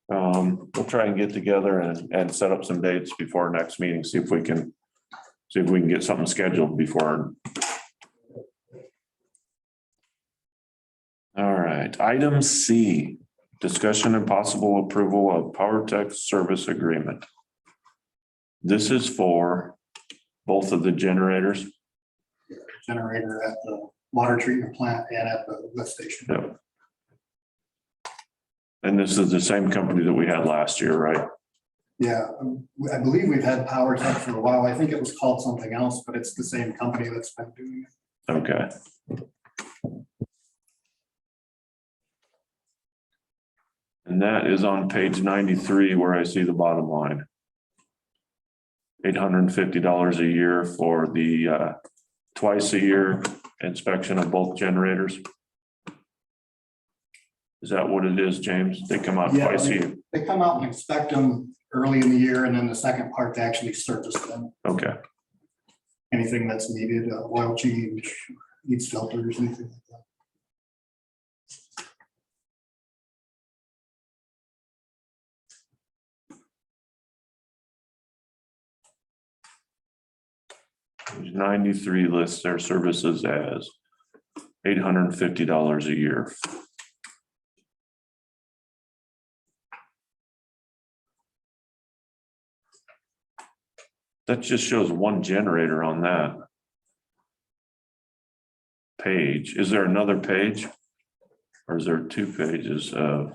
We'll try and get together and set up some dates before our next meeting, see if we can get something scheduled before. All right, item C, discussion and possible approval of Power Tech Service Agreement. This is for both of the generators. Generator at the water treatment plant and at the lift station. Yep. And this is the same company that we had last year, right? Yeah, I believe we've had Power Tech for a while. I think it was called something else, but it's the same company that's been doing it. Okay. And that is on page 93 where I see the bottom line. $850 a year for the twice a year inspection of both generators. Is that what it is, James? They come out Yeah, twice a year? They come out and inspect them early in the year, and then the second part to actually service them. Okay, Anything that's needed, oil change, needs filters, anything like that. page 93 lists their services as $850 a year. That just shows one generator on that page. Is there another page? Or is there 2 pages of?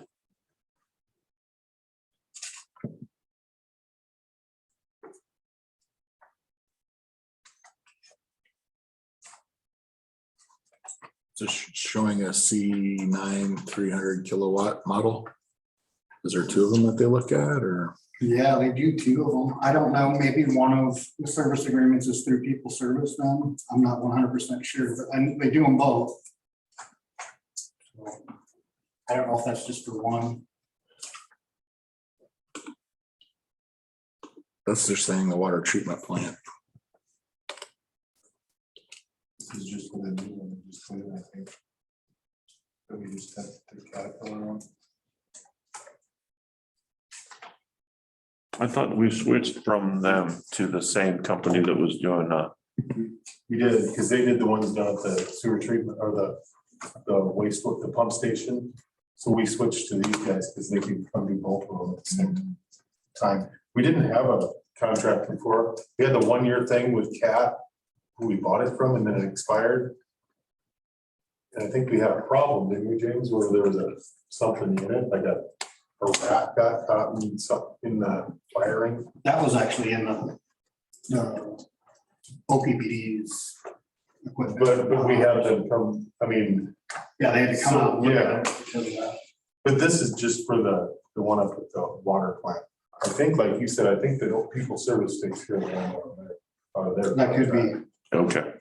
Just showing a C9 300 kilowatt model. Is there two of them that they look at or? Yeah, they do two of them. I don't know, maybe one of the service agreements is through People Service then. I'm not 100% sure, but they do them both. So, I don't know if that's just for one. That's just saying the water treatment plant. This is just for the new one, just clean it, I think. But we just have the Caterpillar one. I thought we switched from them to the same company that was doing, We did, because they did the ones down at the sewer treatment or the waste, the pump station. So we switched to these guys because they could come do both of them at the same time. We didn't have a contract before. We had the 1 year thing with Cat, who we bought it from, and then it expired. And I think we had a problem, didn't we, James, where there was something in it, like a rat got caught in some, in the wiring. That was actually in the OPBD's equipment. But we had them come, I mean, Yeah, they had to come out. and look at Yeah. it because of that. but this is just for the one up at the water plant. I think, like you said, I think the People Service takes care of that. That could be. okay.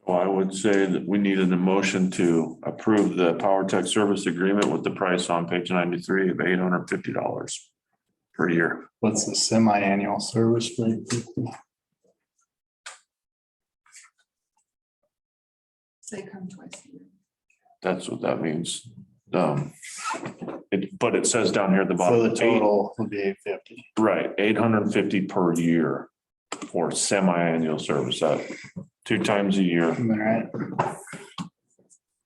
Well, I would say that we needed a motion to approve the Power Tech service agreement with the price on page 93 of $850 per year. What's the semi-annual service rate? They come twice a year. That's what that means. But it says down here at the So bottom. the total would be 850. Right, 850 per year for semi-annual service, that 2 times a year, All right.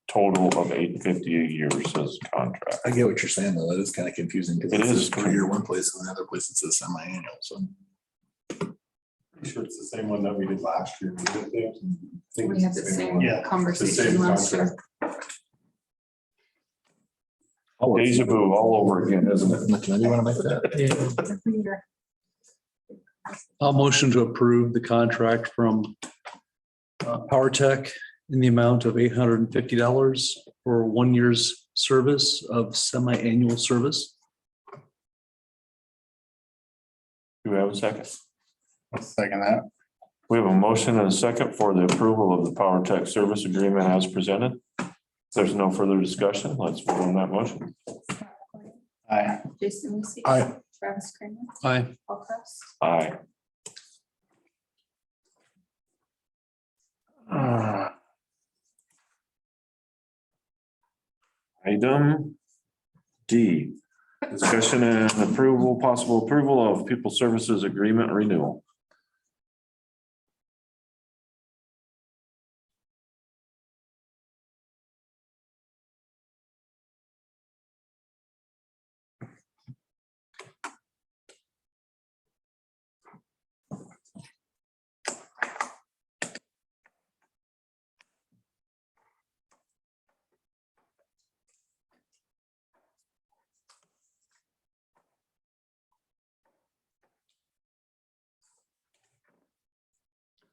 total of 850 a year says contract. I get what you're saying, though. That is kind of confusing because It it is. is per year one place and the other place it says semi-annual. So Pretty sure it's the same one that we did last year. I think We it's had the same one. Yeah, conversation last year. Deja vu all over again, isn't it? can anyone make that? I'll motion to approve the contract from Power Tech in the amount of $850 for 1 year's service of semi-annual service. Do we have a second? I'll second that. We have a motion and a second for the approval of the Power Tech service agreement as presented. If there's no further discussion, let's vote on that motion. Aye. Jason Lucy. Aye. Travis Kramer. Aye. Paul Kraus. Aye. Item D, discussion and approval, possible approval of people services agreement renewal.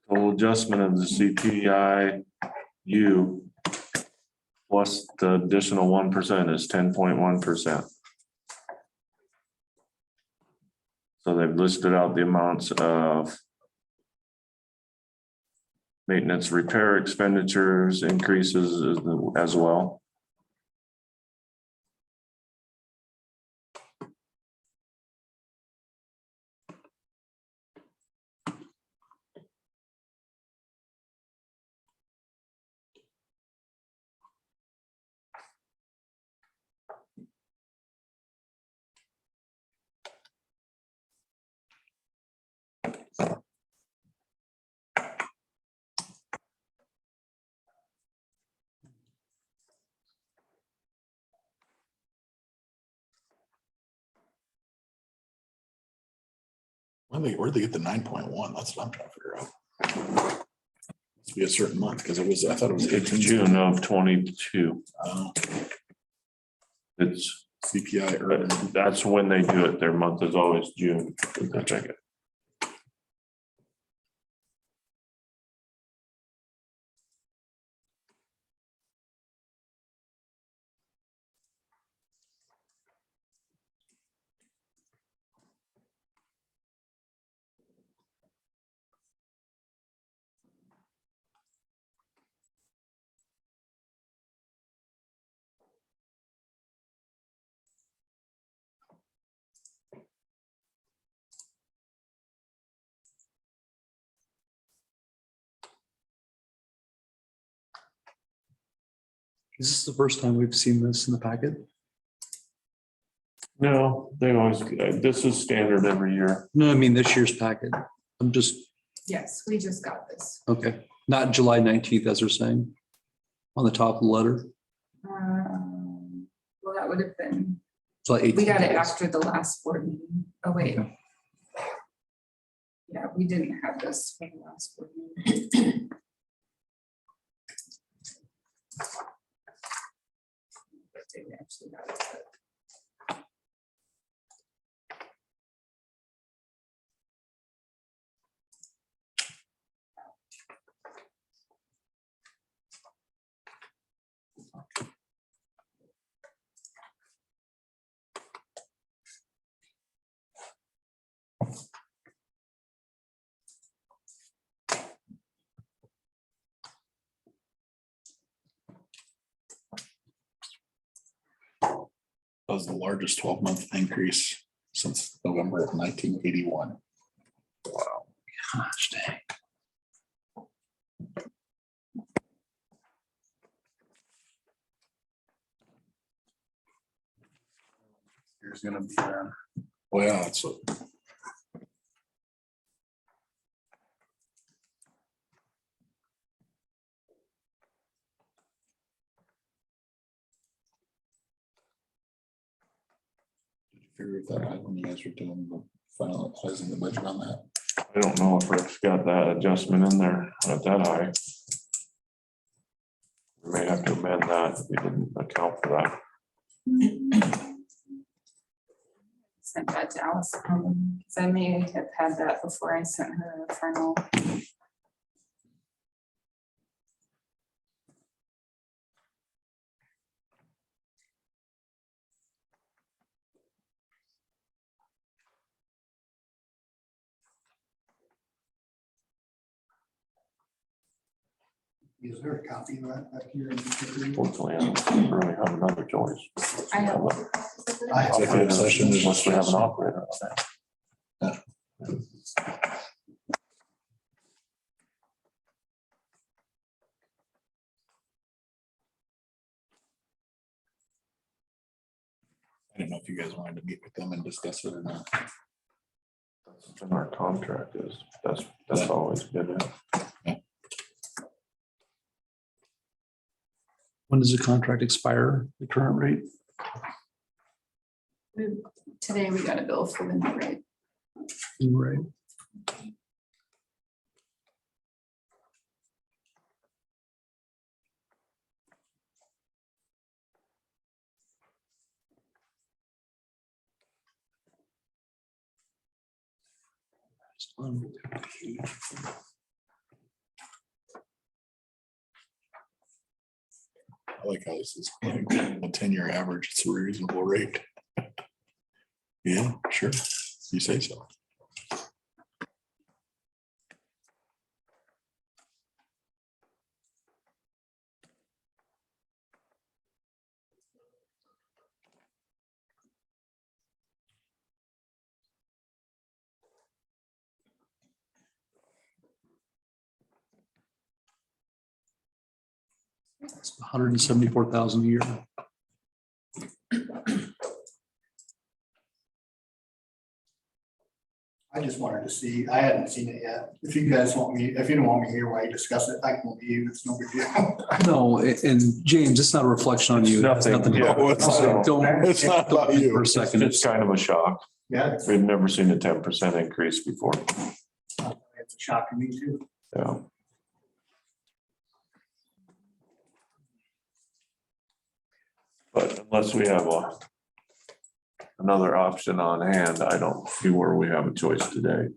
Total adjustment of the CPI-U plus the additional 1% is 10.1%. So they've listed out the amounts of maintenance, repair expenditures, increases as well. Where'd they get the 9.1? That's what I'm trying to figure out. Must be a certain month, because I thought it was It's 18 June of 22. It's, CPI urban. that's when they do it. Their month is always June. Check it. Is this the first time we've seen this in the packet? No, they always, this is standard every year. No, I mean this year's packet. I'm just, Yes, we just got this. okay, not July 19th, as they're saying. On the top of the letter, Well, that would have been, July 18th. we got it after the last board meeting. Oh, wait. Okay. Yeah, we didn't have this for the last board meeting. But they actually got it, but- That was the largest 12-month increase since November of 1981. Gosh, dang. There's gonna be a Well, yeah, it's a. Did you figure that out when you guys were doing the finalizing the budget on that? I don't know if Rick's got that adjustment in there at that high. We may have to amend that if we didn't account for that. Sent that to Alice, because I may have had that before I sent her a final. Is there a copy of that back here? in the paper? Unfortunately, I don't really have another choice. I have. I have- Executive session is- Unless we have an operator. I didn't know if you guys wanted to meet with them and discuss it or not. That's in our contract is, that's always been it. When does the contract expire, the current rate? Today we got a bill for the new rate. Right. I like how this is a 10-year average. It's a reasonable rate. Yeah, sure. You say so. It's 174,000 a year. I just wanted to see, I hadn't seen it yet. If you guys want me, if you don't want me here while you discuss it, I can leave. It's no big deal. No, and James, it's not a reflection on you. It has Nothing, to yeah. do- it's not. Don't. It's not about you. For a second, It's kind of a shock. Yeah, We've never seen a 10% increase before. it's a shock to me too. Yeah. But unless we have another option on hand, I don't see where we have a choice today.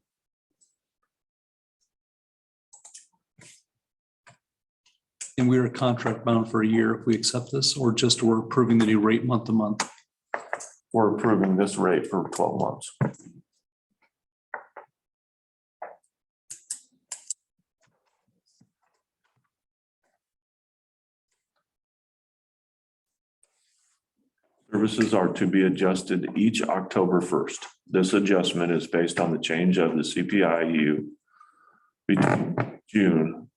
And we are contract bound for a year if we accept this, or just we're approving the new rate month to month. We're approving this rate for 12 months. Services are to be adjusted each October 1st. This adjustment is based on the change of the CPIU between June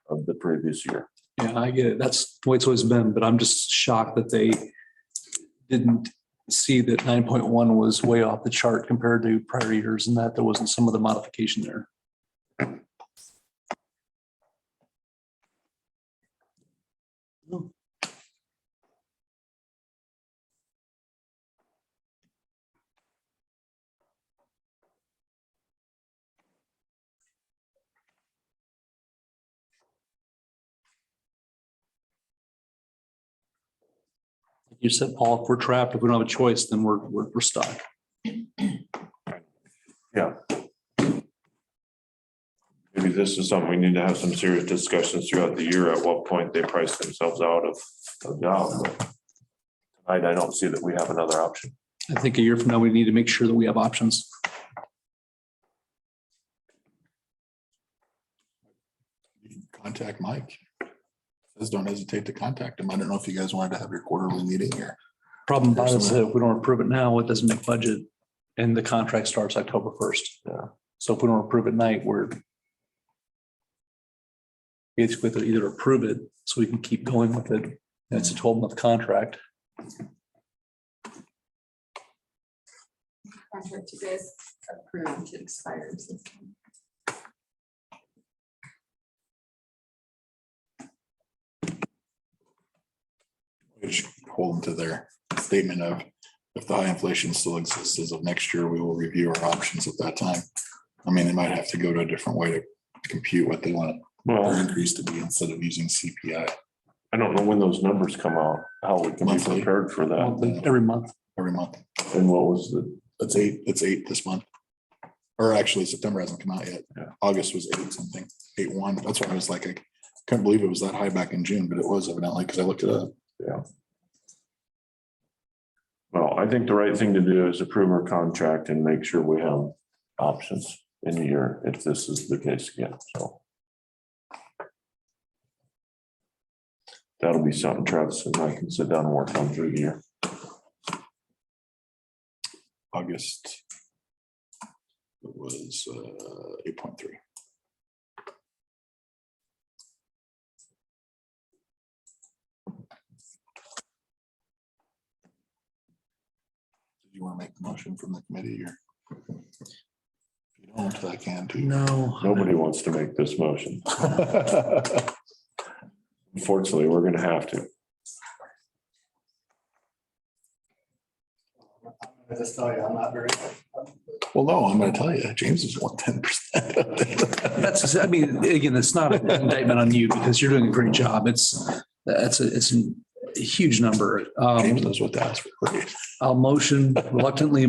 of the previous year. Yeah, I get it. That's the way it's always been, but I'm just shocked that they didn't see that 9.1 was way off the chart compared to prior years and that there wasn't some of the modification there. You said, Paul, if we're trapped, if we don't have a choice, then we're stuck. Yeah. Maybe this is something we need to have some serious discussions throughout the year, at what point they price themselves out of a job. But tonight, I don't see that we have another option. I think a year from now, we need to make sure that we have options. You can contact Mike. Says don't hesitate to contact him. I don't know if you guys wanted to have your quarterly meeting here. Problem about it is that if we don't approve it now, it doesn't make budget and the contract starts October 1st. Yeah. So if we don't approve it tonight, we're basically to either approve it so we can keep going with it. And it's a 12-month contract. Contract you guys approved expires. We should hold them to their statement of if the high inflation still exists as of next year, we will review our options at that time. I mean, they might have to go to a different way to compute what they want their Well, increase to be instead of using CPI I don't know when those numbers come out, how we can be Monthly. prepared for that. Every month. every month. And what was the, It's eight this month. Or actually, September hasn't come out yet. Yeah. August was 8 something, 8.1. That's why I was like, I couldn't believe it was that high back in June, but it was evidently because I looked it up. well, I think the right thing to do is approve our contract and make sure we have options in the year if this is the case again, so. That'll be something Travis and I can sit down and work on through the year. August. It was 8.3. Do you want to make the motion from the committee or? If you don't, I can too. No. Nobody wants to make this motion. Unfortunately, we're gonna have to. I just tell you, I'm not very. Well, no, I'm gonna tell you, James is 110%. That's, I mean, again, it's not an indictment on you because you're doing a great job. It's a huge number. James knows what to ask for. I'll reluctantly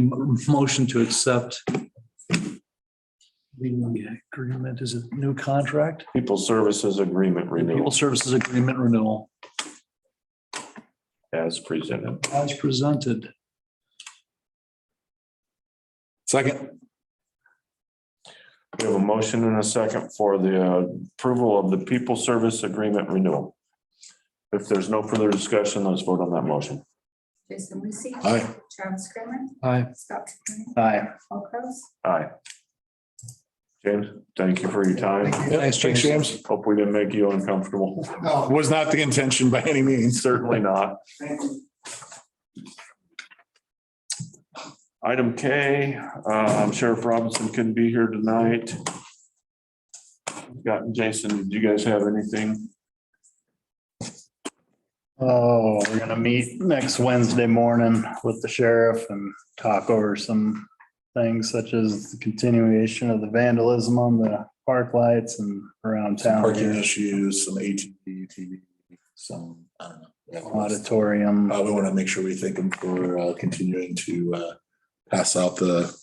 motion to accept the agreement. Is it new contract? People Services Agreement People renewal Services Agreement renewal as presented. as presented. Second. We have a motion and a second for the approval of the People Service Agreement renewal. If there's no further discussion, let's vote on that motion. Jason Lucy. Aye. Travis Kramer. Aye. Scott Simmons. Aye. Paul Kraus. Aye. James, thank you for your time. Thanks, James. Hope we didn't make you uncomfortable. No, Was not the intention by any means. Certainly not. thank you. Item K, Sheriff Robinson couldn't be here tonight. Scott and Jason, did you guys have anything? Oh, we're gonna meet next Wednesday morning with the sheriff and talk over some things such as the continuation of the vandalism on the park lights and around Some town. parking issues, some ATV, TV. some, I don't know. Auditorium. We want to make sure we thank them for continuing to pass out the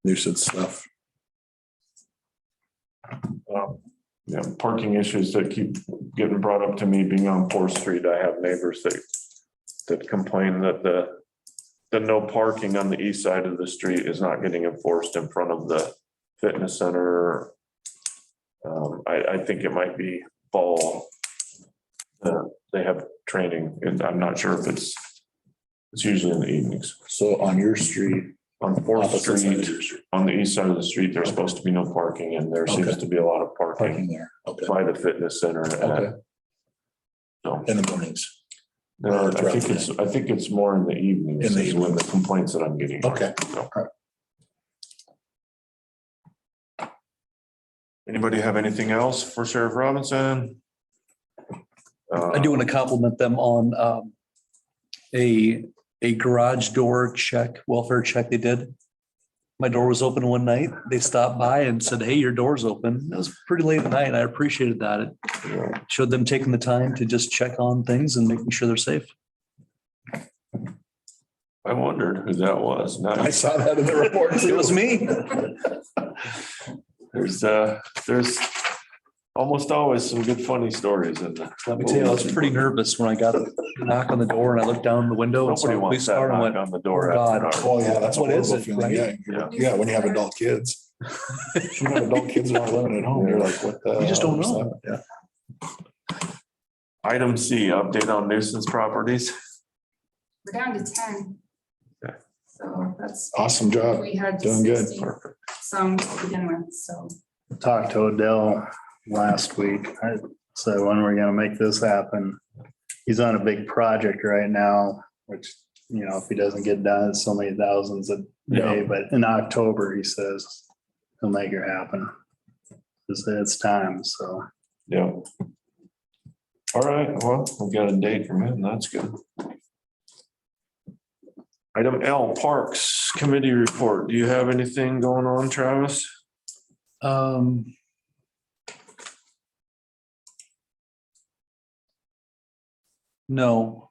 nuisance stuff. Yeah, parking issues that keep getting brought up to me being on 4th Street. I have neighbors that complain that the no parking on the east side of the street is not getting enforced in front of the fitness center. I think it might be fall. They have training and I'm not sure if it's usually in the evenings. So on your street, On 4th opposite side of Street, your street, on the east side of the street, there's supposed to be no parking and there seems Okay. to be a lot of parking parking there, okay, by the fitness center. okay, So, in the mornings, I think it's more in the evenings In the is when the evenings. complaints that I'm getting. are. okay. So. Anybody have anything else for Sheriff Robinson? I do want to compliment them on a garage door check, welfare check they did. My door was open one night. They stopped by and said, hey, your door's open. It was pretty late at night and I appreciated that. It showed them taking the time to just check on things and making sure they're safe. I wondered who that was. I Nice. saw that in the report It too. was me. There's almost always some good funny stories in there. Let me tell you, I was pretty nervous when I got a knock on the door and I looked down the window and saw Nobody a police wants that car and I knock went, on the door. "Oh, after God." dark. Oh, yeah, that's What what is is it, it, right? Yeah. Yeah, when you have adult kids. When you have adult kids that aren't living at home, you're like, what the? You just don't hell is know. that? Yeah. Item C, update on nuisance properties. We're down to 10. Okay. So that's, Awesome job. we had Doing good. 60 some to begin with, so. Talked to Odell last week. I said, when we're gonna make this happen? He's on a big project right now, which, you know, if he doesn't get done, it's so many thousands a day, but in October, he says he'll make it happen. It's time, so. Yeah. All right, well, we got a date from him. That's good. Item L, Parks Committee Report. Do you have anything going on, Travis? No,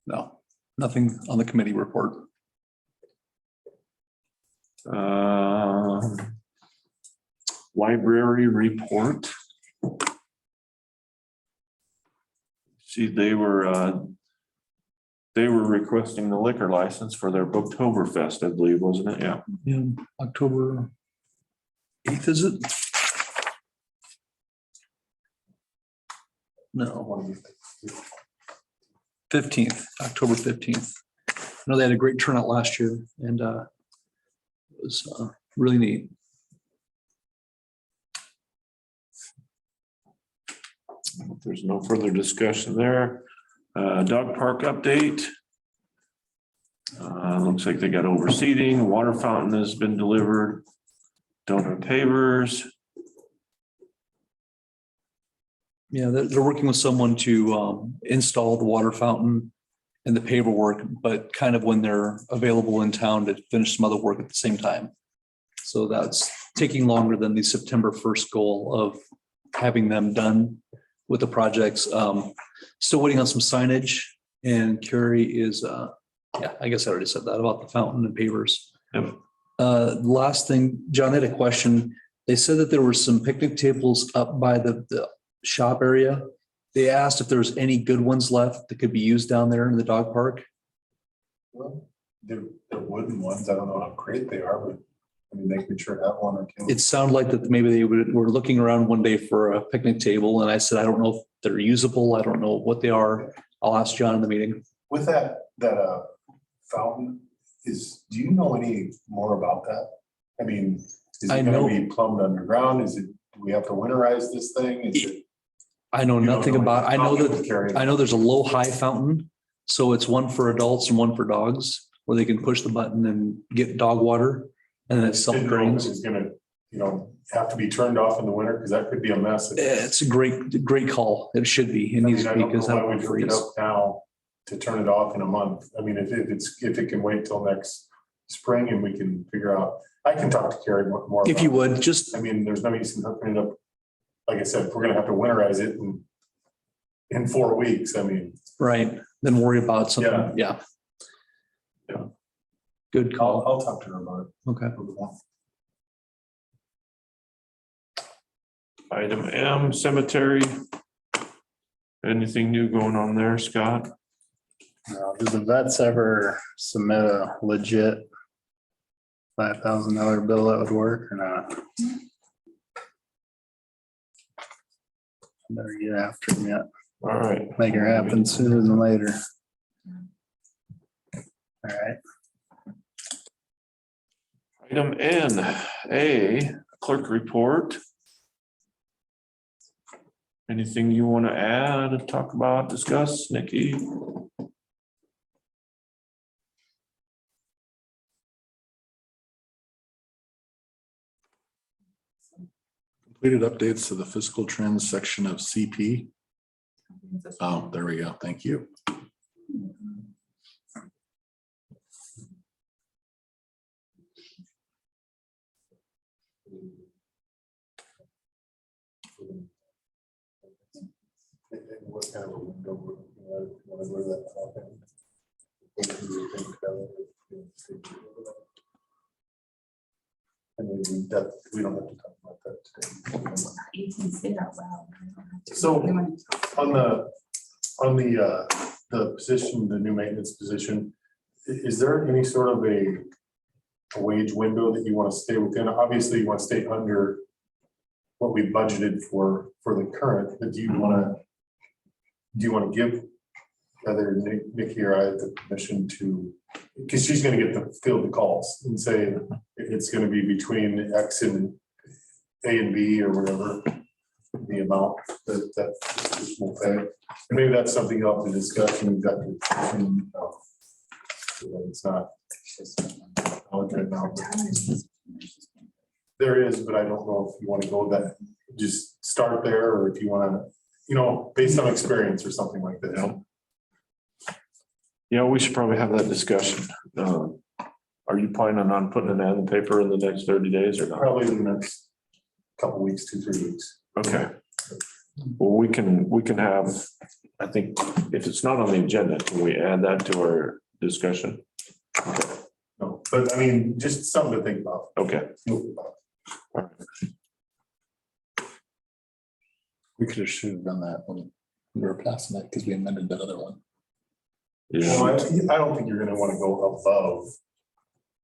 no, nothing on the committee report. Library report. See, they were requesting the liquor license for their Booktoberfest, I believe, wasn't it? Yeah. Yeah, October 8th, is it? No, 15th, October 15th. I know they had a great turnout last year and it was really neat. If there's no further discussion there. Dog park update. Looks like they got overseeding. Water fountain has been delivered. Donor pavers. Yeah, they're working with someone to install the water fountain and the paperwork, but kind of when they're available in town to finish some other work at the same time. So that's taking longer than the September 1st goal of having them done with the projects. Still waiting on some signage and Carrie is, yeah, I guess I already said that about the fountain and pavers. Yep. Last thing, John had a question. They said that there were some picnic tables up by the shop area. They asked if there's any good ones left that could be used down there in the dog park. Well, they're wooden ones. I don't know how great they are, but I mean, they could sure have one or two. It sounded like that maybe they were looking around one day for a picnic table. And I said, I don't know if they're usable. I don't know what they are. I'll ask John in the meeting. With that fountain do you know any more about that? I mean, is I it know- gonna be plumbed underground? Do we have to winterize this thing? Is it? I know you don't nothing know about, I know anything? that, Carry it. I know there's a low high fountain. So it's one for adults and one for dogs where they can push the button and get dog water and then it self Didn't know if it drains. was gonna, have to be turned off in the winter, because that could be a mess. It's a great call. It should be. It I needs mean, I to be don't because know that why would we free it freeze. up now to turn it off in a month. I mean, if it can wait till next spring and we can figure out, I can talk to Carrie more. If you about it. would, just, I mean, there's no use in hooking it up. Like I said, if we're gonna have to winterize it and in 4 weeks, I mean, Right, then worry about Yeah. something, yeah. Good call, I'll talk to her about okay. it. Item M, cemetery. Anything new going on there, Scott? Did the vets ever submit a legit $5,000 bill that would work or not? Better get after them yet. All right. Make it happen sooner than later. All right. Item N, A, clerk report. Anything you want to add, talk about, discuss, Nikki? Completed updates to the fiscal trends section of CP. Oh, there we go. Thank you. What kind of a window would, wanna go to that top end? I mean, we don't have to talk about that today. You can say that loud. So on the position, the new maintenance position, is there any sort of a wage window that you want to stay within? Obviously, you want to stay under what we budgeted for the current, but do you want to give either Nikki or I the permission to, because she's going to get the field the calls and say it's going to be between X and A and B or whatever the amount that will pay. And maybe that's something else to discuss and we've got to. It's not. Right now. There is, but I don't know if you want to go that, just start there, or if you want to, based on experience or something like that. Yeah, we should probably have that discussion. Are you planning on putting an ad in the paper in the next 30 days or not? Probably in the next couple weeks, 2-3 weeks. Okay. Well, we can have, I think, if it's not on the agenda, can we add that to our discussion? No, but I mean, just something to think about. Okay. We should have done that when we were passing it because we amended that other one. Yeah, Well, I don't think you're gonna want to go above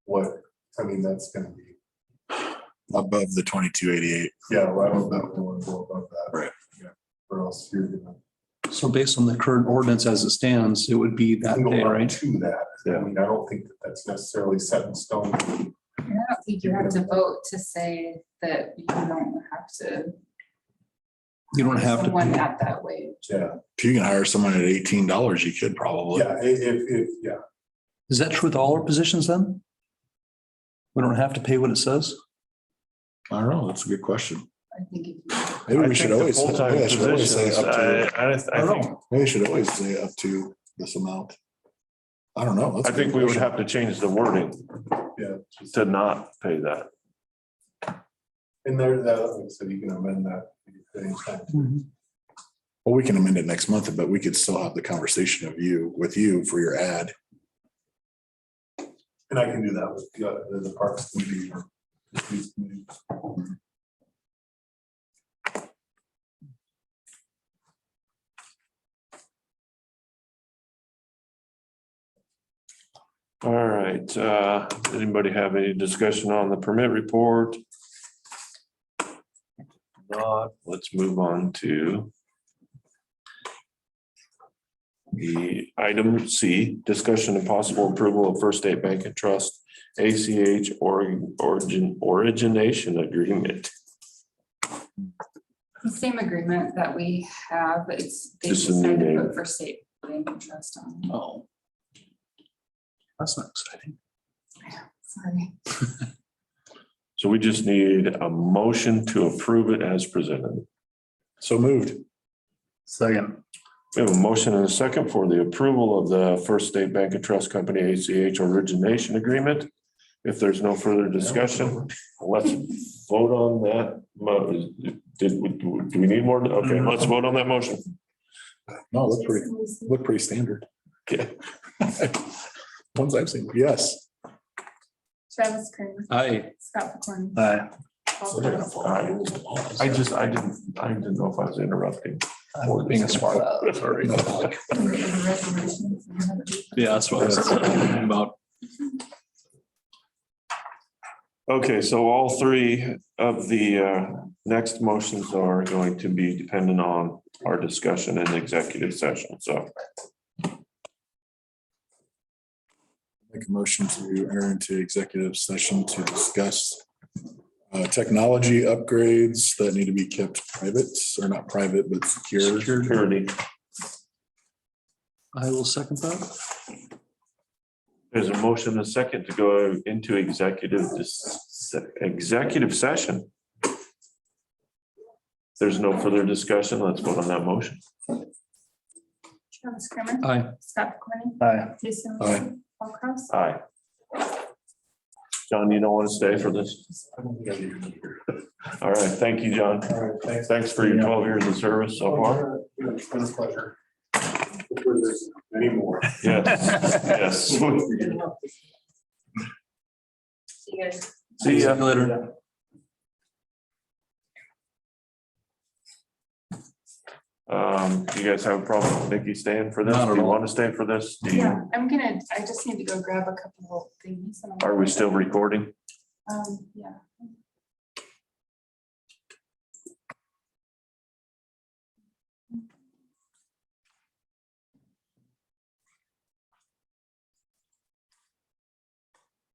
what, I mean, that's gonna be, Above the 2288. yeah, well, I don't want to go above that. Right. Yeah, or else you're gonna. So based on the current ordinance as it stands, it would be that Go pay, up right? to that. I mean, I don't think that that's necessarily set in stone. I don't think you have to vote to say that you don't have to. You don't have Someone to, at that wage. Yeah, If you can hire someone at $18, you could probably. yeah, if, yeah. is that true with all our positions then? We don't have to pay what it says? I don't know. That's a good question. I think if you. Maybe I we should think the always, full-time maybe I should always say positions, up to, I I think, don't know. Maybe I should always say up to this amount. I don't know. That's I a think good we would question. have to change the wording Yeah. to not pay that. And there, that, like I said, you can amend that at any time. Well, we can amend it next month, but we could still have the conversation with you for your ad. And I can do that with the parks committee or the police committee. All right, anybody have any discussion on the permit report? Not, let's move on to the item C, discussion and possible approval of First State Bank and Trust ACH origination agreement. The same agreement that we have, it's, they Just a new decided to name. put for state bank and trust on. Oh. That's not exciting. Sorry. So we just need a motion to approve it as presented. So moved. Second. We have a motion and a second for the approval of the First State Bank and Trust Company ACH origination agreement. If there's no further discussion, let's vote on that. Do we need more? Okay, let's vote on that motion. No, look pretty standard. Yeah. Ones I've seen, yes. Travis Kramer, Aye. Scott McCormick. Aye. Paul Kraus. I didn't know if I was interrupting. Being a smart ass, sorry. And the resolutions and the- Yeah, that's what I was thinking about. Okay, so all three of the next motions are going to be dependent on our discussion in executive session, so. Make a motion to enter into executive session to discuss technology upgrades that need to be kept private, or not private, but secure. Security. I will second that. There's a motion and a second to go into executive session. There's no further discussion. Let's vote on that motion. Travis Kramer, Aye. Scott McCormick, Aye. Jason. Aye. Paul Kraus. Aye. John, you don't want to stay for this? All right, thank you, John. All right, thanks. Thanks for your 12 years of service so far. It's been a pleasure. Hopefully there's many more. Yes, yes. See you guys. See ya. Later. Do you guys have a problem with Nikki staying for this? Not Do at you all. want to stay for this? Do you- Yeah, I just need to go grab a couple of things. and I'll- Are we still recording? Yeah.